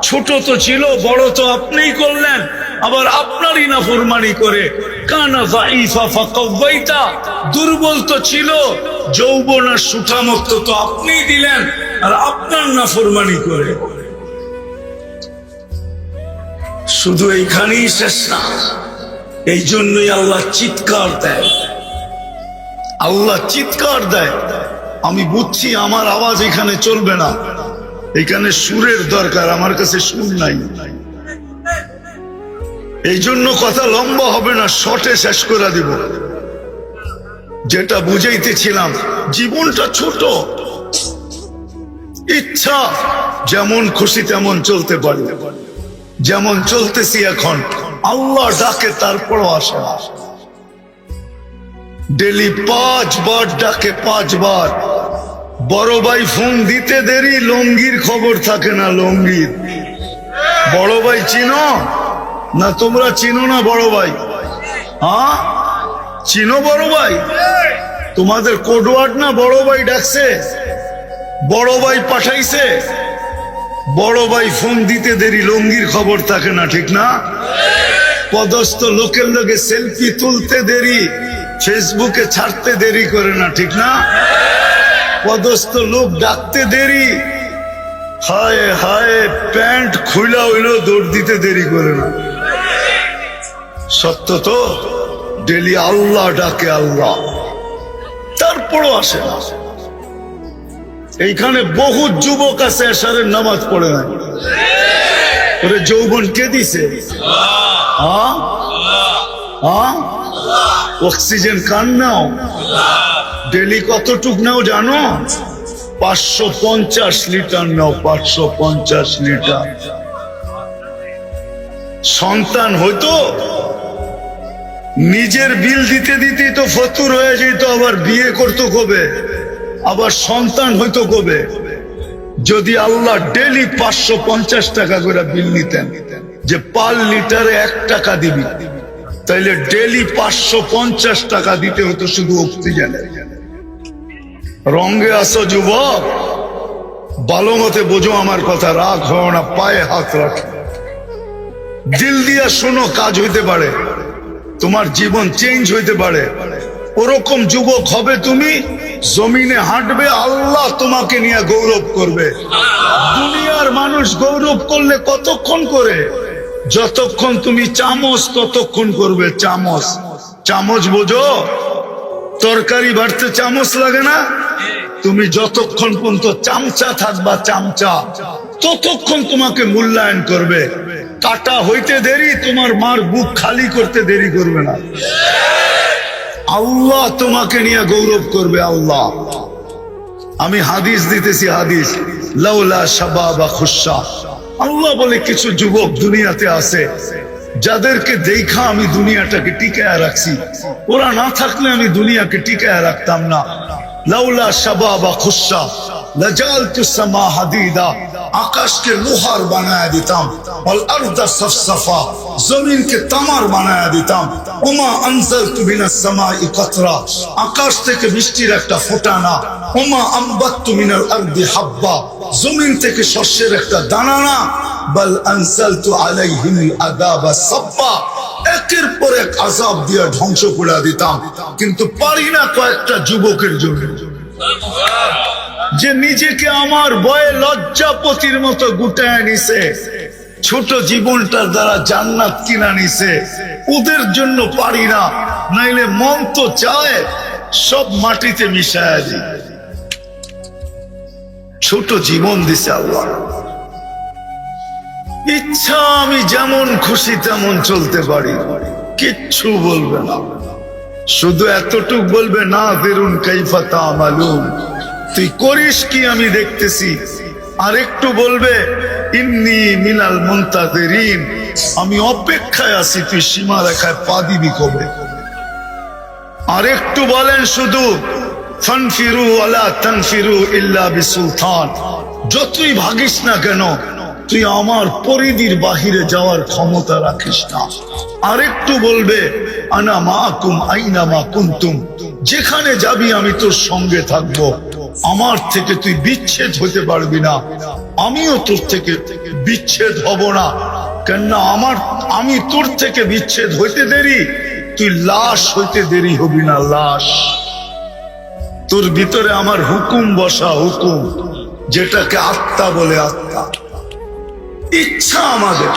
ছোট তো ছিল, বড় তো আপনিই করলেন, আবার আপনারই নাফরমানি করে। কানা যায়ীফা ফাকাওয়াইতা, দুর্বল তো ছিল, যৌবন আর সুঠামত্ব তো আপনিই দিলেন, আর আপনার নাফরমানি করে। শুধু এইখানেই শেষ না, এই জন্যই আল্লাহ চিৎকার দেয়। আল্লাহ চিৎকার দেয়। আমি বুঝছি আমার আওয়াজ এখানে চলবে না, এখানে সুরের দরকার, আমার কাছে সুর নাই। এই জন্য কথা লম্বা হবে না, শর্টে শেষ করে দিব। যেটা বুঝাইতেছিলাম, জীবনটা ছোট, ইচ্ছা যেমন খুশি তেমন চলতে পারি, যেমন চলতেছি এখন। আল্লাহ ডাকে তারপরও আসে না। ডেলি 5 বার ডাকে, 5 বার। বড় ভাই ফোন দিতে দেরি, লঙ্গির খবর থাকে না। লঙ্গির বড় ভাই চিনো না? তোমরা চিনো না বড় ভাই? হ্যাঁ চিনো বড় ভাই? তোমাদের কোডওয়ার্ড না বড় ভাই ডাকছে? বড় ভাই পাঠাইছে, বড় ভাই ফোন দিতে দেরি, লঙ্গির খবর থাকে না, ঠিক না? পদস্থ লোকের লগে সেলফি তুলতে দেরি, ফেসবুকে ছাড়তে দেরি করে না, ঠিক না? পদস্থ লোক ডাকতে দেরি, হায় হায় প্যান্ট খুইলা হইলেও দৌড় দিতে দেরি করে না। সত্য তো, ডেলি আল্লাহ ডাকে আল্লাহ, তারপরও আসে না। এইখানে বহু যুবক আছে এশারের নামাজ পড়ে না। ওরে যৌবন কে দিছে? অক্সিজেন কান নাও, ডেলি কতটুক নাও জানো? 550 লিটার নাও, 550 লিটার। সন্তান হইতো, নিজের বিল দিতে দিতেই তো ফতুর হয়ে যেত, আবার বিয়ে করতো কবে, আবার সন্তান হইতো কবে? যদি আল্লাহ ডেলি 550 টাকা করে বিল নিতেন, যে পার লিটারে 1 টাকা দিবি, তাইলে ডেলি 550 টাকা দিতে হতো শুধু অক্সিজেনে। রঙে আসো যুবক, ভালো মতে বোঝো আমার কথা, রাগ হও না, পায়ে হাত রাখো, দিল দিয়া শোনো, কাজ হইতে পারে, তোমার জীবন চেঞ্জ হইতে পারে। ওরকম যুবক হবে তুমি, জমিনে হাঁটবে, আল্লাহ তোমাকে নিয়ে গৌরব করবে। দুনিয়ার মানুষ গৌরব করলে কতক্ষণ করে? যতক্ষণ তুমি চামচ ততক্ষণ করবে। চামচ, চামচ বোঝো? তরকারি বাড়তে চামচ লাগে না? তুমি যতক্ষণ পর্যন্ত চামচা থাকবা, চামচা, ততক্ষণ তোমাকে মূল্যায়ন করবে। কাটা হইতে দেরি, তোমার মার বুক খালি করতে দেরি করবে না। আল্লাহ তোমাকে নিয়ে গৌরব করবে। আল্লাহ, আমি হাদিস দিতেছি, হাদিস, লাউলা শাবাবা খুশা। আল্লাহ বলে কিছু যুবক দুনিয়াতে আছে যাদেরকে দেখা আমি দুনিয়াটাকে টিকায় রাখছি, ওরা না থাকলে আমি দুনিয়াকে টিকায় রাখতাম না। লাউলা শাবাবা খুশা লাজালতু সামা হাদিদা, আকাশকে লোহার বানায় দিতাম, ওয়াল আরদা সফসফা, জমিনকে তামার বানায় দিতাম। ওমা আনজালতু মিনাস সামাই কাতরা, আকাশ থেকে বৃষ্টির একটা ফোঁটা না। ওমা আমবাততু মিনাল আরদি হাব্বা, জমিন থেকে শস্যের একটা দানা না। বাল আনজালতু আলাইহিল আযাবা সাব্বা, একের পর এক আযাব দিয়ে ধ্বংস করে দিতাম। কিন্তু পারি না কয়েকটা যুবকের জন্য, যে নিজেকে আমার ভয়ে লজ্জাপতির মতো গুটায় নিছে, ছোট জীবনটার দ্বারা জান্নাত কিনা নিছে। ওদের জন্য পারি না, নাইলে মন তো চায় সব মাটিতে মিশায় দিই। ছোট জীবন দিছে আল্লাহ, ইচ্ছা আমি যেমন খুশি তেমন চলতে পারি, কিচ্ছু বলবে না। শুধু এতটুক বলবে, না দেরুন কাইফা তা'মালুন, তুই করিস কি আমি দেখতেছি। আর একটু বলবে, ইন্নী মিনাল মুনতাযিরিন, আমি অপেক্ষায় আছি, তুই সীমা রেখায় পা দিবি কবে। আর একটু বলেন শুধু, ফানফিরু ওয়ালা তানফিরু ইল্লা বিসুলতান, যতই ভাগিস না কেন তুই আমার পরিধির বাহিরে যাওয়ার ক্ষমতা রাখিস না। আরেকটু বলবে, আনা মাকুম আইনা মা কুনতুম, যেখানে যাবি আমি তোর সঙ্গে থাকবো, আমার থেকে তুই বিচ্ছেদ হতে পারবি না, আমিও তোর থেকে বিচ্ছেদ হব না। কেননা আমি তোর থেকে বিচ্ছেদ হইতে দেরি, তুই লাশ হইতে দেরি হবি না। লাশ, তোর ভিতরে আমার হুকুম বসা, হুকুম, যেটাকে আত্মা বলে, আত্মা। ইচ্ছা আমাদের,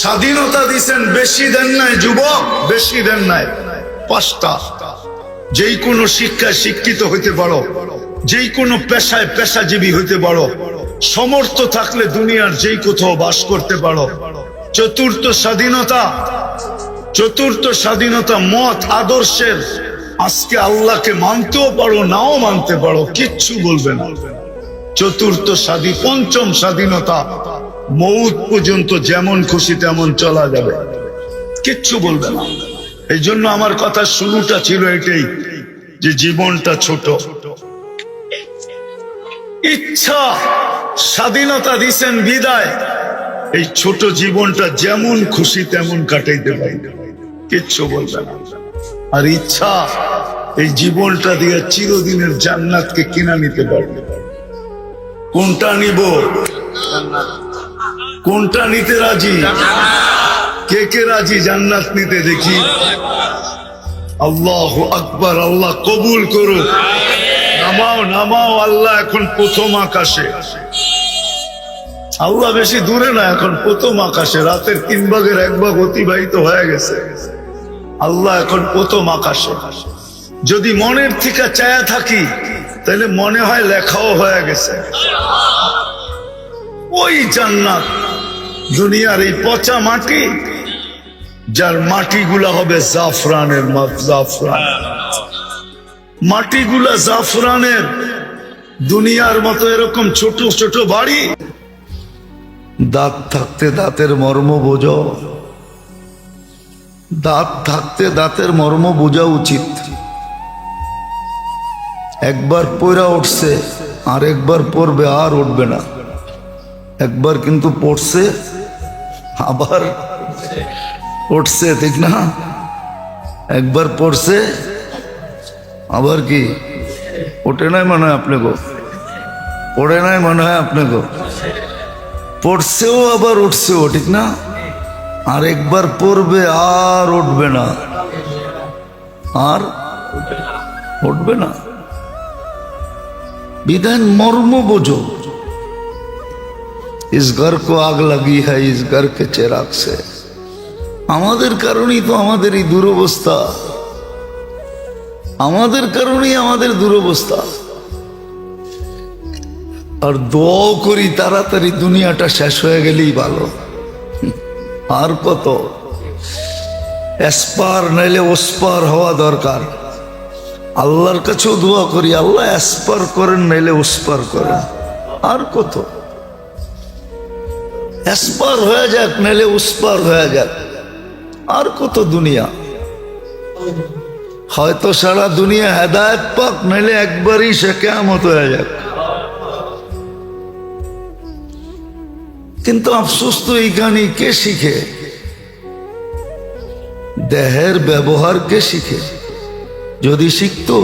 স্বাধীনতা দিছেন, বেশি দেন নাই যুবক, বেশি দেন নাই। 5টা, যেই কোনো শিক্ষায় শিক্ষিত হইতে পারো, যেই কোনো পেশায় পেশাজীবী হইতে পারো, সমর্থ থাকলে দুনিয়ার যেই কোথাও বাস করতে পারো। 4র্থ স্বাধীনতা, 4র্থ স্বাধীনতা মত আদর্শের। আজকে আল্লাহকে মানতেও পারো, নাও মানতে পারো, কিচ্ছু বলবে না। 4র্থ স্বাধীন, 5ম স্বাধীনতা, মৌত পর্যন্ত যেমন খুশি তেমন চলা যাবে, কিচ্ছু বলবে না। এই জন্য আমার কথা শুরুটা ছিল এটাই, যে জীবনটা ছোট। ইচ্ছা, স্বাধীনতা দিছেন বিদায়, এই ছোট জীবনটা যেমন খুশি তেমন কাটাইতে পারি, কিচ্ছু বলবে না। আর ইচ্ছা, এই জীবনটা দিয়ে চিরদিনের জান্নাতকে কিনা নিতে পারবে। কোনটা নিব? কোনটা নিতে রাজি? কে কে রাজি জান্নাত নিতে দেখি? আল্লাহু আকবার। আল্লাহ কবুল করুক। নামাও নামাও। আল্লাহ এখন প্রথম আকাশে। আল্লাহ বেশি দূরে না, এখন প্রথম আকাশে। রাতের 3 ভাগের 1 ভাগ অতিবাহিত হয়ে গেছে। আল্লাহ এখন প্রথম আকাশে। যদি মনের থেকে চায়া থাকি তাহলে মনে হয় লেখাও হয়ে গেছে। ওই জান্নাত দুনিয়ার এই পচা মাটি, যার মাটিগুলা হবে জাফরানের জাফরান, মাটিগুলা জাফরানের। দুনিয়ার মতো এরকম ছোট ছোট বাড়ি। দাঁত থাকতে দাঁতের মর্ম বোঝো। দাঁত থাকতে দাঁতের মর্ম বোঝা উচিত। একবার পয়রা উঠছে, আর একবার পড়বে, আর উঠবে না। একবার কিন্তু পড়ছে, আবার উঠছে, ঠিক না? একবার পড়ছে, আবার কি ওঠে নাই মনে হয় আপনাকে? পড়ে নাই মনে হয় আপনাকে? পড়ছেও আবার উঠছেও, ঠিক না? আর একবার পড়বে, আর উঠবে না, আর উঠবে না। বিধান মর্ম বোঝো। इस घर को आग लगी है इस घर के चिराग से। আমাদের কারণেই তো আমাদের এই দুরবস্থা। আমাদের কারণেই আমাদের দুরবস্থা। আর দোয়া করি তাড়াতাড়ি দুনিয়াটা শেষ হয়ে গেলেই ভালো। আর কত এসপার নাইলে ওসপার হওয়া দরকার। আল্লাহর কাছেও দোয়া করি, আল্লাহ এসপার করেন নাইলে ওসপার করেন। আর কত এসপার হয়ে যাক নাইলে উসপার হয়ে যাক। আর কত দুনিয়া। হয়তো সারা দুনিয়া হেদায়েত পাক, নাইলে একবারই সে কিয়ামত হয়ে যাক। কিন্তু আফসোস তো এইখানে কে শিখে? দেহের ব্যবহার কে শিখে? যদি শিখতো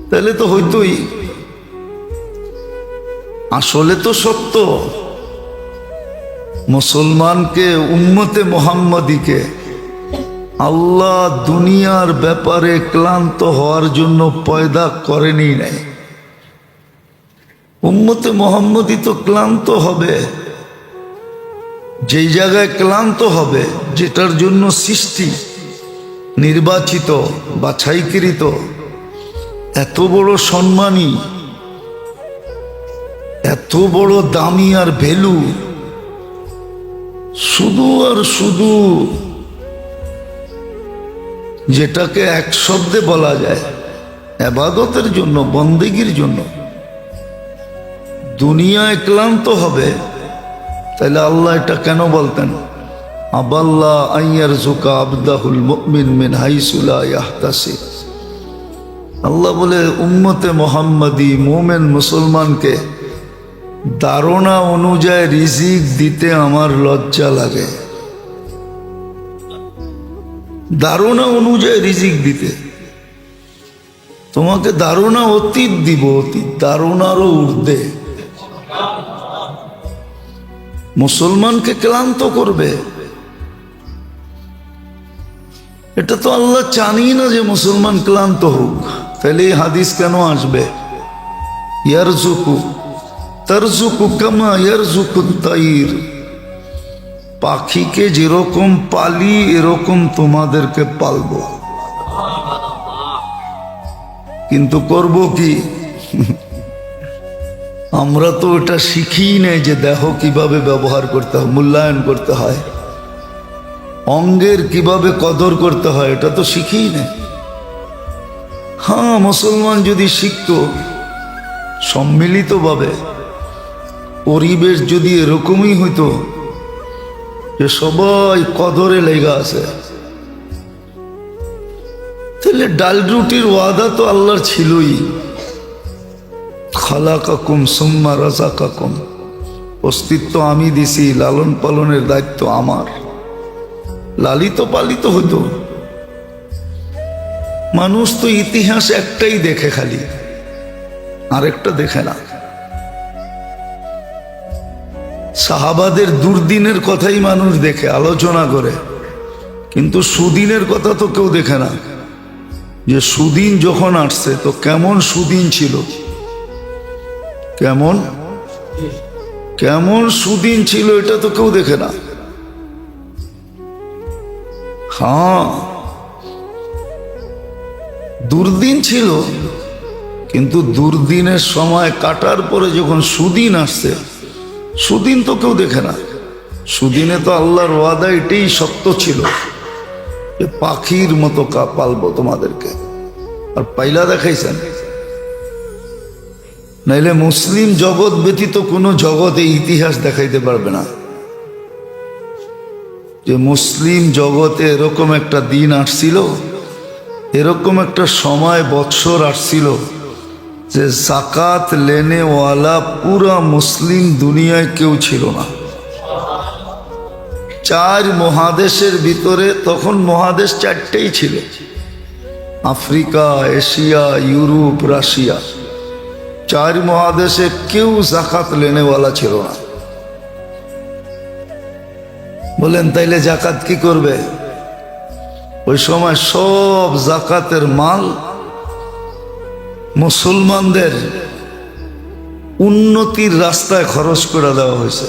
তাহলে তো হইতোই। আসলে তো সত্য, মুসলমানকে, উম্মতে মুহাম্মাদীকে আল্লাহ দুনিয়ার ব্যাপারে ক্লান্ত হওয়ার জন্য পয়দা করেনি নাই। উম্মতে মুহাম্মাদী তো ক্লান্ত হবে যেই জায়গায় ক্লান্ত হবে, যেটার জন্য সৃষ্টি, নির্বাচিত, বাছাইকৃত, এত বড় সম্মানী, এত বড় দামি আর ভ্যালু, শুধু আর শুধু যেটাকে এক শব্দে বলা যায় ইবাদতের জন্য, বন্দেগীর জন্য দুনিয়ায় ক্লান্ত হবে, তাহলে আল্লাহ এটা কেন বলতেন? আবাল্লাহ আইয়ারযুকা আবদাহুল মুমিন মিন হাইসু লা ইয়াহতাসিব। আল্লাহ বলে উম্মতে মুহাম্মাদী মুমিন মুসলমানকে ধারণা অনুযায়ী রিজিক দিতে আমার লজ্জা লাগে। ধারণা অনুযায়ী রিজিক দিতে। তোমাকে ধারণা অতীত দিব, অতীত ধারণারও ঊর্ধ্বে। মুসলমানকে ক্লান্ত করবে, এটা তো আল্লাহ চানই না যে মুসলমান ক্লান্ত হোক। তাহলে এই হাদিস কেন আসবে? ইয়ারযুকু তারযুকু কামা ইয়ারযুকু তাইর। পাখিকে যেরকম পালি এরকম তোমাদেরকে পালবো। কিন্তু করব কি? আমরা তো এটা শিখি নাই যে দেহ কিভাবে ব্যবহার করতে হয়, মূল্যায়ন করতে হয়, অঙ্গের কিভাবে কদর করতে হয়, এটা তো শিখি নাই। হ্যাঁ, মুসলমান যদি শিখত সম্মিলিতভাবে, পরিবেশ যদি এরকমই হইতো যে সবাই কদরে লেগা আছে, তাহলে ডাল রুটির ওয়াদা তো আল্লাহর ছিলই। খালাকাকুম সুম্মা রাযাকাকুম, অস্তিত্ব আমি দিছি, লালন পালনের দায়িত্ব আমার। লালিত পালিত হতো। মানুষ তো ইতিহাস একটাই দেখে, খালি আরেকটা দেখে না। সাহাবাদের দুর্দিনের কথাই মানুষ দেখে, আলোচনা করে, কিন্তু সুদিনের কথা তো কেউ দেখে না। যে সুদিন যখন আসছে তো কেমন সুদিন ছিল, কেমন কেমন সুদিন ছিল এটা তো কেউ দেখে না। হ্যাঁ, দুর্দিন ছিল, কিন্তু দুর্দিনের সময় কাটার পরে যখন সুদিন আসছে, সুদিন তো কেউ দেখে না। সুদিনে তো আল্লাহর ওয়াদা এটাই সত্য ছিল যে পাখির মতো পালবো তোমাদেরকে, আর পাইলা দেখাইছেন। নাইলে মুসলিম জগৎ ব্যতীত কোনো জগৎ এই ইতিহাস দেখাইতে পারবে না যে মুসলিম জগতে এরকম একটা দিন আসছিল, এরকম একটা সময় বৎসর আসছিল যে যাকাত লেনেওয়ালা পুরা মুসলিম দুনিয়ায় কেউ ছিল না। 4 মহাদেশের ভিতরে, তখন মহাদেশ 4টেই ছিল, আফ্রিকা, এশিয়া, ইউরোপ, রাশিয়া। 4 মহাদেশে কেউ যাকাত লেনেওয়ালা ছিল না। বলেন তাইলে যাকাত কি করবে? ওই সময় সব যাকাতের মাল মুসলমানদের উন্নতির রাস্তায় খরচ করে দেওয়া হয়েছে।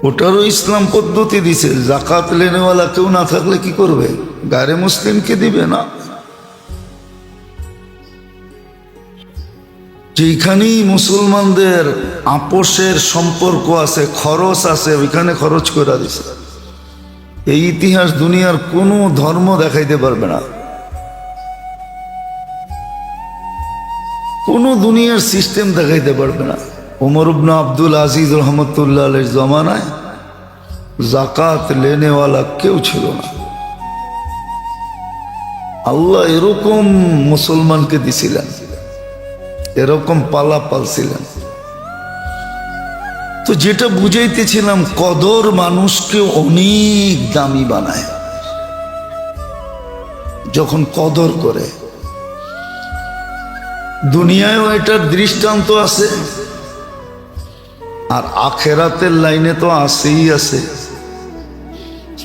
ওটারও ইসলাম পদ্ধতি দিছে। যাকাত লেনেওয়ালা কেউ না থাকলে কি করবে? গায়ে মুসলিমকে দিবে না। যেখানেই মুসলমানদের আপোষের সম্পর্ক আছে, খরচ আছে, ওইখানে খরচ করে দিছে। এই ইতিহাস দুনিয়ার কোনো ধর্ম দেখাইতে পারবে না, কোন দুনিয়ার সিস্টেম দেখাইতে পারবে না। ওমর ইবনে আব্দুল আজিজ রহমতুল্লাহ আলাইহির জমানায় যাকাত লেনেওয়ালা কেউ ছিল না। আল্লাহ এরকম মুসলমানকে দিছিলেন, এরকম পালা পালছিলেন। তো যেটা বুঝাইতেছিলাম, কদর মানুষকে অনেক দামি বানায় যখন কদর করে। দুনিয়ায়ও এটার দৃষ্টান্ত আছে, আর আখেরাতের লাইনে তো আছেই আছে।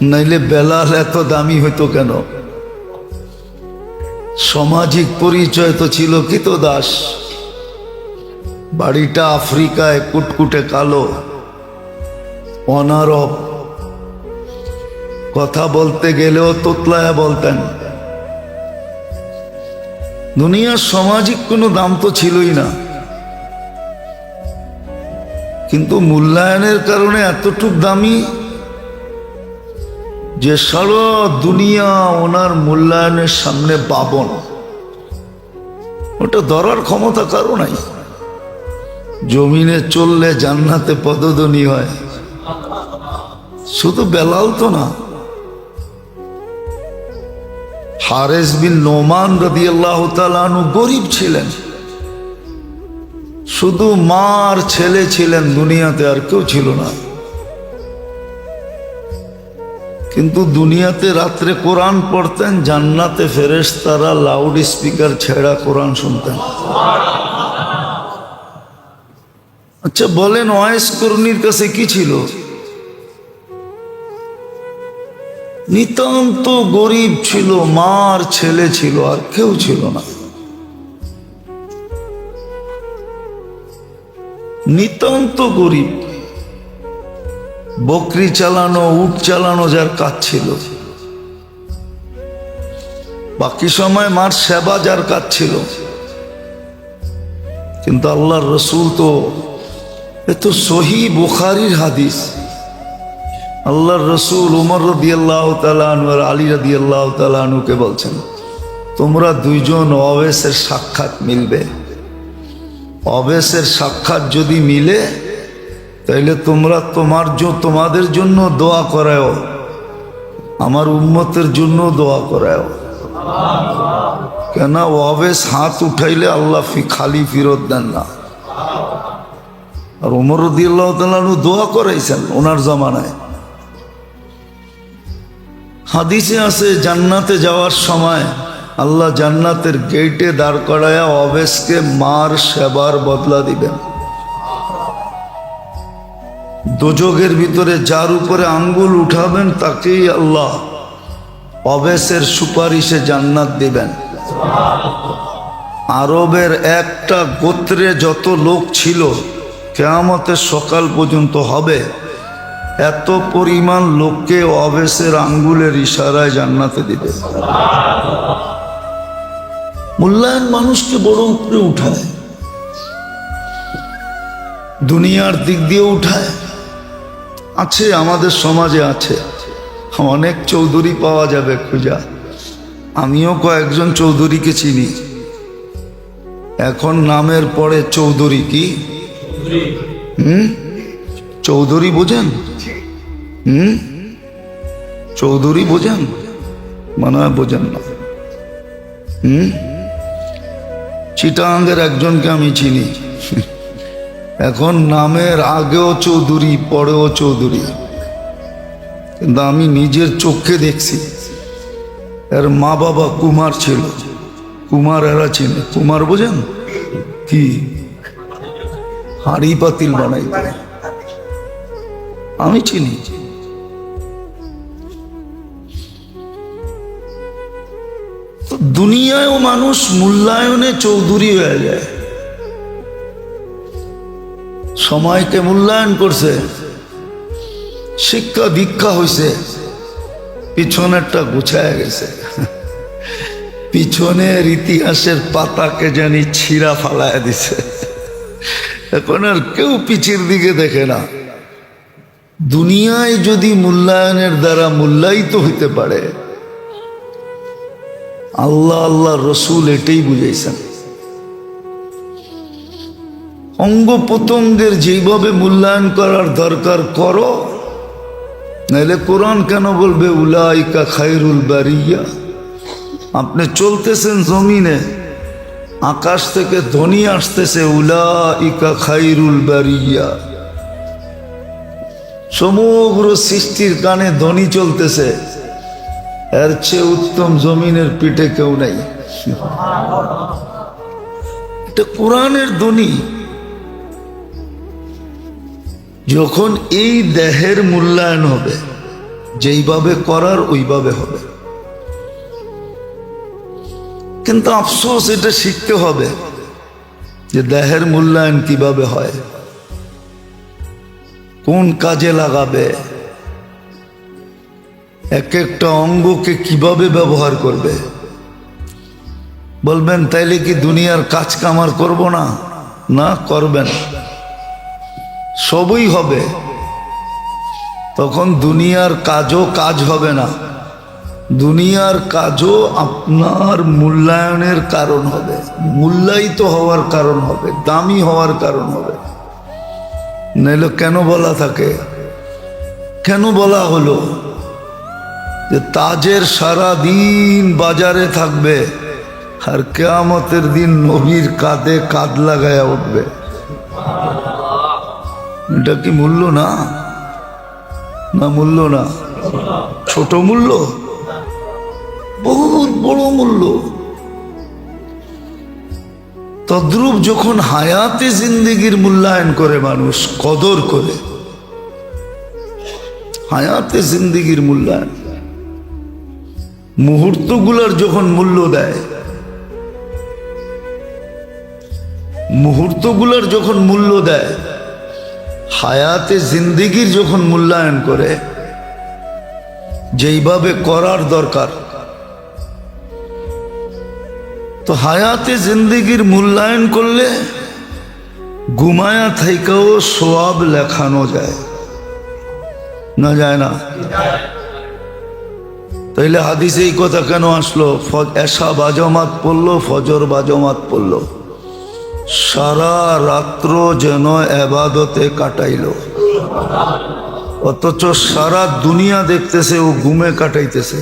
নাইলে বেলাল এত দামি হইতো কেন? সামাজিক পরিচয় তো ছিল কৃতদাস, বাড়িটা আফ্রিকায়, কুটকুটে কালো, অনারব, কথা বলতে গেলেও তোতলায়া বলতেন। দুনিয়ার সামাজিক কোনো দাম তো ছিলই না, কিন্তু মূল্যায়নের কারণে এতটুক দামি যে সারা দুনিয়া ওনার মূল্যায়নের সামনে বাবন। ওটা ধরার ক্ষমতা কারো নাই। জমিনে চললে জান্নাতে পদধ্বনি হয়। শুধু বেলাল তো না, হারেস বিন নোমান রাদিয়াল্লাহু তাআলা আনহু গরিব ছিলেন, শুধু মার ছেলে ছিলেন দুনিয়াতে, আর কেউ ছিল না। কিন্তু দুনিয়াতে রাত্রে কোরআন পড়তেন, জান্নাতে ফেরেশতারা লাউড স্পিকার ছেড়া কোরআন শুনতেন। আচ্ছা বলেন, ওয়াইস করণীর কাছে কি ছিল? নিতান্ত গরিব ছিল, মার ছেলে ছিল, আর কেউ ছিল না। নিতান্ত গরিব, বকরি চালানো, উট চালানো যার কাজ ছিল, বাকি সময় মার সেবা যার কাজ ছিল। কিন্তু আল্লাহর রসুল তো, এ তো সহি বুখারীর হাদিস, আল্লাহর রসুল উমর রাদিয়াল্লাহু তাআলা আনহু আর আলী রাদিয়াল্লাহু তাআলা আনহুকে বলছেন, তোমরা দুইজন অবেসের সাক্ষাৎ মিলবে। অবেসের সাক্ষাৎ যদি মিলে তাইলে তোমরা তোমাদের জন্য দোয়া করাও, আমার উম্মতের জন্য দোয়া করাও। কেন? অবেস হাত উঠাইলে আল্লাহ খালি ফিরত দেন না। আর ওমর রাদিয়াল্লাহু তাআলা আনহু দোয়া করাইছেন ওনার জমানায়। হাদিসে আছে জান্নাতে যাওয়ার সময় আল্লাহ জান্নাতের গেটে দাঁড় করায়া অবেশকে মার সেবার বদলা দিবেন। দোজখের ভিতরে যার উপরে আঙ্গুল উঠাবেন তাকেই আল্লাহ অবেশের সুপারিশে জান্নাত দিবেন। আরবের একটা গোত্রে যত লোক ছিল কিয়ামতের সকাল পর্যন্ত হবে, এত পরিমাণ লোককে অবেশের আঙ্গুলের ইশারায় জান্নাতে দিবে। মূল্যায়ন মানুষকে বড় উপরে উঠায়, দুনিয়ার দিক দিয়ে উঠায়। আছে, আমাদের সমাজে আছে, অনেক চৌধুরী পাওয়া যাবে খুঁজা। আমিও কয়েকজন চৌধুরীকে চিনি। এখন নামের পরে চৌধুরী। কি চৌধুরী বোঝেন? চৌধুরী বোঝেন? মনে হয় বোঝেন না। চিটাঙ্গের একজনকে আমি চিনি, এখন নামের আগেও চৌধুরী পরেও চৌধুরী, কিন্তু আমি নিজের চোখে দেখছি এর মা বাবা কুমার ছিল। কুমার এরা চিনে। কুমার বোঝেন? কি হাড়ি পাতিল বানাই, আমি চিনি। দুনিয়ায়ও মানুষ মূল্যায়নে চৌধুরী হয়ে যায়। সময়কে মূল্যায়ন করছে, শিক্ষা দীক্ষা হয়েছে, পিছনেরটা গুছায় গেছে। পিছনের ইতিহাসের পাতাকে জানি ছিঁড়া ফালায় দিছে। এখন আর কেউ পিছের দিকে দেখে না। দুনিয়ায় যদি মূল্যায়নের দ্বারা মূল্যায়িত হইতে পারে, আল্লাহ আল্লাহ রসুল এটাই বুঝাইছেন। অঙ্গ প্রত্যঙ্গের যেভাবে মূল্যায়ন করার দরকার করো, নাহলে কোরআন কেন বলবে উলাইকা খায়রুল বারিয়া? আপনি চলতেছেন জমিনে, আকাশ থেকে ধ্বনি আসতেছে উলাইকা খায়রুল বারিয়া। সমগ্র সৃষ্টির কানে ধ্বনি চলতেছে, এর চেয়ে উত্তম জমিনের পিঠে কেউ নাই। এটা কোরআনের ধ্বনি। যখন এই দেহের মূল্যায়ন হবে, যেইভাবে করার ওইভাবে হবে। কিন্তু আফসোস, এটা শিখতে হবে যে দেহের মূল্যায়ন কিভাবে হয়, কোন কাজে লাগাবে, এক একটা অঙ্গকে কিভাবে ব্যবহার করবে। বলবেন তাইলে কি দুনিয়ার কাজ কামার করব না? না, করবেন, সবই হবে। তখন দুনিয়ার কাজও কাজ হবে না, দুনিয়ার কাজও আপনার মূল্যায়নের কারণ হবে, মূল্যায়িত হওয়ার কারণ হবে, দামি হওয়ার কারণ হবে। নাইলে কেন বলা থাকে, কেন বলা হলো যে তাজের সারা দিন বাজারে থাকবে আর কিয়ামতের দিন নবীর কাঁধে কাঁধ লাগায়া উঠবে? এটা কি মূল্য না? না মূল্য না? ছোট মূল্য? বহুত বড় মূল্য। তদ্রূপ যখন হায়াতে জিন্দেগির মূল্যায়ন করে মানুষ, কদর করে, হায়াতে জিন্দেগির মূল্যায়ন, মুহূর্তগুলোর যখন মূল্য দেয়, মুহূর্তগুলোর যখন মূল্য দেয়, হায়াতে জিন্দেগির যখন মূল্যায়ন করে, যেইভাবে করার দরকার, তো হায়াতে জিন্দেগির মূল্যায়ন করলে ঘুমায়া থাইকাও সওয়াব লেখানো যায় না? যায় না? তাইলে হাদিসে এই কথা কেন আসলো? এশা বাজমাত পড়লো, ফজর বাজমাত পড়লো, সারা রাত্র যেন এবাদতে কাটাইলো, অথচ সারা দুনিয়া দেখতেছে ও ঘুমে কাটাইতেছে।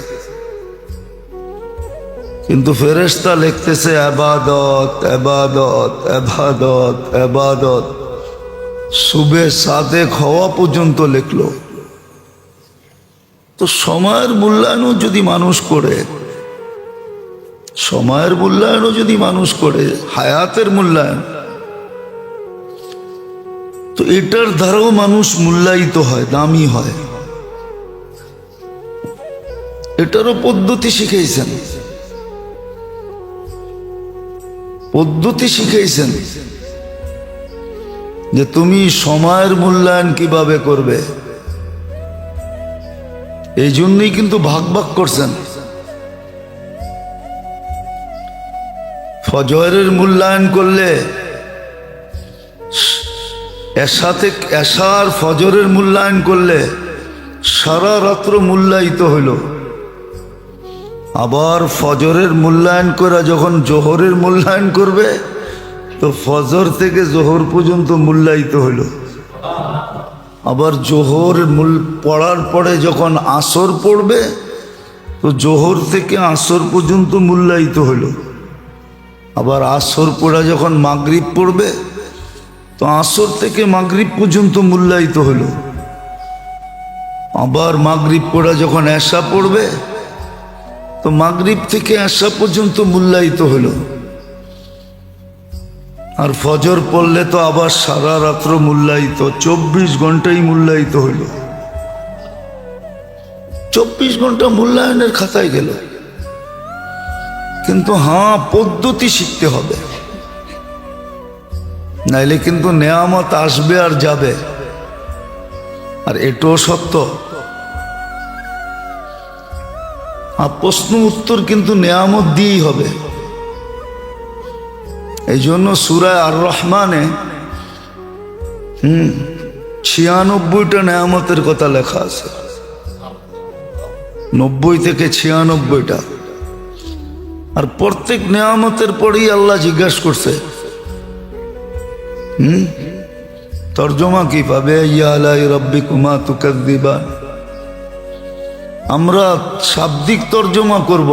কিন্তু ফেরেশতা লিখতেছে ইবাদত ইবাদত ইবাদত ইবাদত, সুবে সাদেক হওয়া পর্যন্ত লিখলো। তো সময়ের মূল্যায়নও যদি মানুষ করে, সময়ের মূল্যায়নও যদি মানুষ করে, হায়াতের মূল্যায়ন, তো এটার দ্বারাও মানুষ মূল্যায়িত হয়, দামি হয়। এটারও পদ্ধতি শিখাইছেন, যে তুমি সময়ের মূল্যায়ন কিভাবে করবে। এই জন্যই কিন্তু ভাগ ভাগ করছেন। ফজরের মূল্যায়ন করলে, এশার ফজরের মূল্যায়ন করলে সারা রাত্র মূল্যায়িত হইল। আবার ফজরের মূল্যায়ন করে যখন জোহরের মূল্যায়ন করবে, তো ফজর থেকে জোহর পর্যন্ত মূল্যায়িত হইল। আবার জোহর পড়ার পরে যখন আসর পড়বে, তো জোহর থেকে আসর পর্যন্ত মূল্যায়িত হইল। আবার আসর পড়া যখন মাগরিব পড়বে, তো আসর থেকে মাগরিব পর্যন্ত মূল্যায়িত হইল। আবার মাগরিব পড়া যখন এশা পড়বে, তো মাগরিব থেকে এশা পর্যন্ত মূল্যায়িত হইল। আর ফজর পড়লে তো আবার সারা রাত্র মূল্যায়িত, 24 ঘন্টাই মূল্যায়িত হইল। 24 ঘন্টা মূল্যায়নের খাতায় গেল। কিন্তু হ্যাঁ, পদ্ধতি শিখতে হবে, নাইলে কিন্তু নেয়ামত আসবে আর যাবে। আর এটাও সত্য, আর প্রশ্ন উত্তর কিন্তু নেয়ামত দিয়েই হবে। এই জন্য সূরা আর রহমানে 96টা নেয়ামতের কথা লেখা আছে, 90 থেকে 96টা। আর প্রত্যেক নেয়ামতের পরেই আল্লাহ জিজ্ঞাসা করছে, তর্জমা কি পাবে, ইয়া আলাই রাব্বিকুমা তুকাযযিবান। আমরা শাব্দিক তর্জমা করব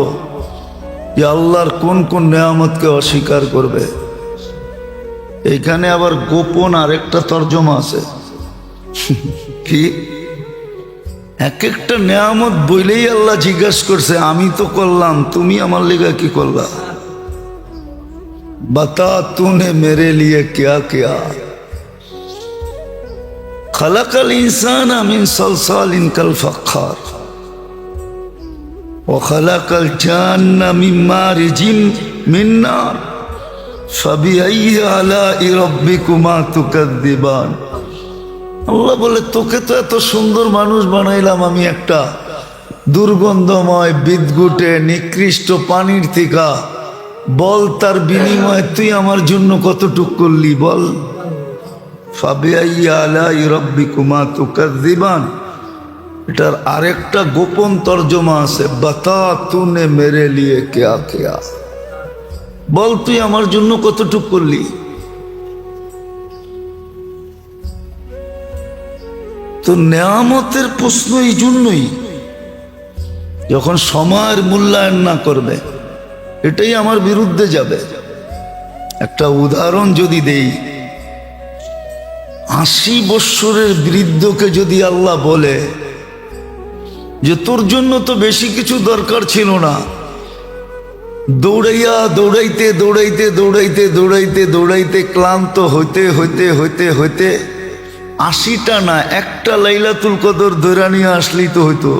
যে আল্লাহর কোন কোন নেয়ামতকে অস্বীকার করবে। এইখানে আবার গোপন আরেকটা তর্জমা আছে, কি এক একটা নেয়ামত বইলেই আল্লাহ জিজ্ঞাসা করছে, আমি তো করলাম, তুমি আমার লিগা কি করলা, बता तूने मेरे लिए क्या किया। खलकल इंसान मिन सलसालिन कल फख्खार व खलकल जान्न मिन मारिजिन मिन नार फबिअय्यि आलाइ रब्बिकुमा तुकद्दिबान। আল্লাহ বলে, তোকে তো এত সুন্দর মানুষ বানাইলাম আমি, একটা দুর্গন্ধময় বিদঘুটে নিকৃষ্ট পানির থেকে, বল তার বিনিময়ে তুই আমার জন্য কতটুক করলি বল। ফাবিআইয়ি আলাই রাব্বিকুমা তুকাযযিবান। এটার আরেকটা গোপন তর্জমা আছে, বাতা তুনে মেরে লিয়ে কিয়া কিয়া। বল তুই আমার জন্য কতটুক করলি। তো নেয়ামতের প্রশ্ন এই জন্যই, যখন সময়ের মূল্যায়ন না করবে, এটাই আমার বিরুদ্ধে যাবে। একটা উদাহরণ যদি দেই, 80 বৎসরের বৃদ্ধকে যদি আল্লাহ বলে যে তোর জন্য তো বেশি কিছু দরকার ছিল না, দৌড়াইয়া দৌড়াইতে দৌড়াইতে দৌড়াইতে দৌড়াইতে দৌড়াইতে ক্লান্ত হইতে হইতে হইতে হইতে 80টা না, একটা লাইলাতুল কদর ধরে নিয়ে আসলেই তো হইতো।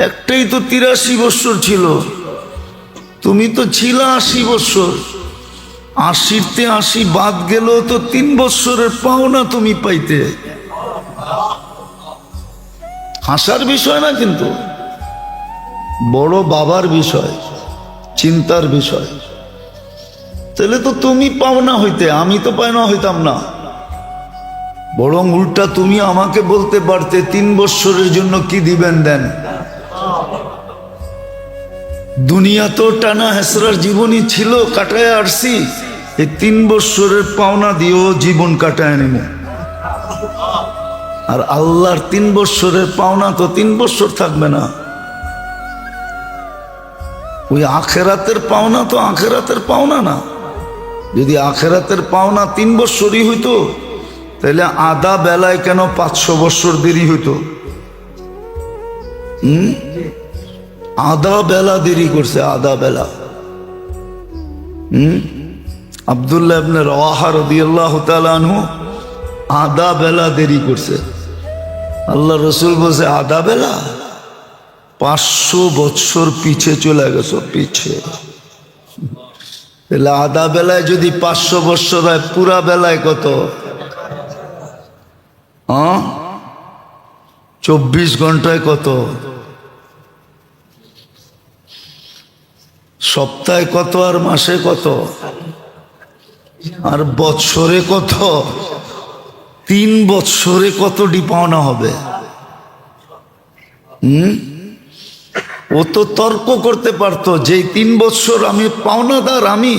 একটাই তো 83 বৎসর ছিল, তুমি তো ছিল 80 বৎসর। 80তে 80 বাদ গেল তো 3 বৎসরের পাওনা তুমি পাইতে। হাসার বিষয় না, কিন্তু বড় বাবার বিষয়, চিন্তার বিষয়। তাহলে তো তুমি পাওনা হইতে, আমি তো পাওনা হইতাম না। বরং উল্টা তুমি আমাকে বলতে পারতে 3 বৎসরের জন্য কি দিবেন দেন। দুনিয়া তো টানা হেসরার জীবনই ছিল, কাটায় আসছি, এই 3 বৎসরের পাওনা দিয়েও জীবন কাটায় নেব। আর আল্লাহর 3 বৎসরের পাওনা তো 3 বৎসর থাকবে না। ওই আখেরাতের পাওনা তো আখেরাতের পাওনা না। যদি আখেরাতের পাওনা 3 বৎসরই হইতো, তাহলে আধা বেলায় কেন 500 বৎসর দেরি হইতো। আধা বেলা দেরি করছে, আধা বেলা। আব্দুল্লাহ ইবনে রাওয়াহা রাদিয়াল্লাহু তাআলা আনহু আধা বেলা দেরি করছে। আল্লাহ রসুল বলছে আধা বেলা? 500 বৎসর পিছে চলে গেছ, পিছে। তাহলে আধা বেলায় যদি 500 বৎসর হয়, পুরা বেলায় কত? 24 ঘন্টায় কত? সপ্তাহে কত? আর মাসে কত? আর বৎসরে কত? 3 বৎসরে কতটি পাওনা হবে? ও তো তর্ক করতে পারতো যে 3 বৎসর আমি পাওনাদার, আমি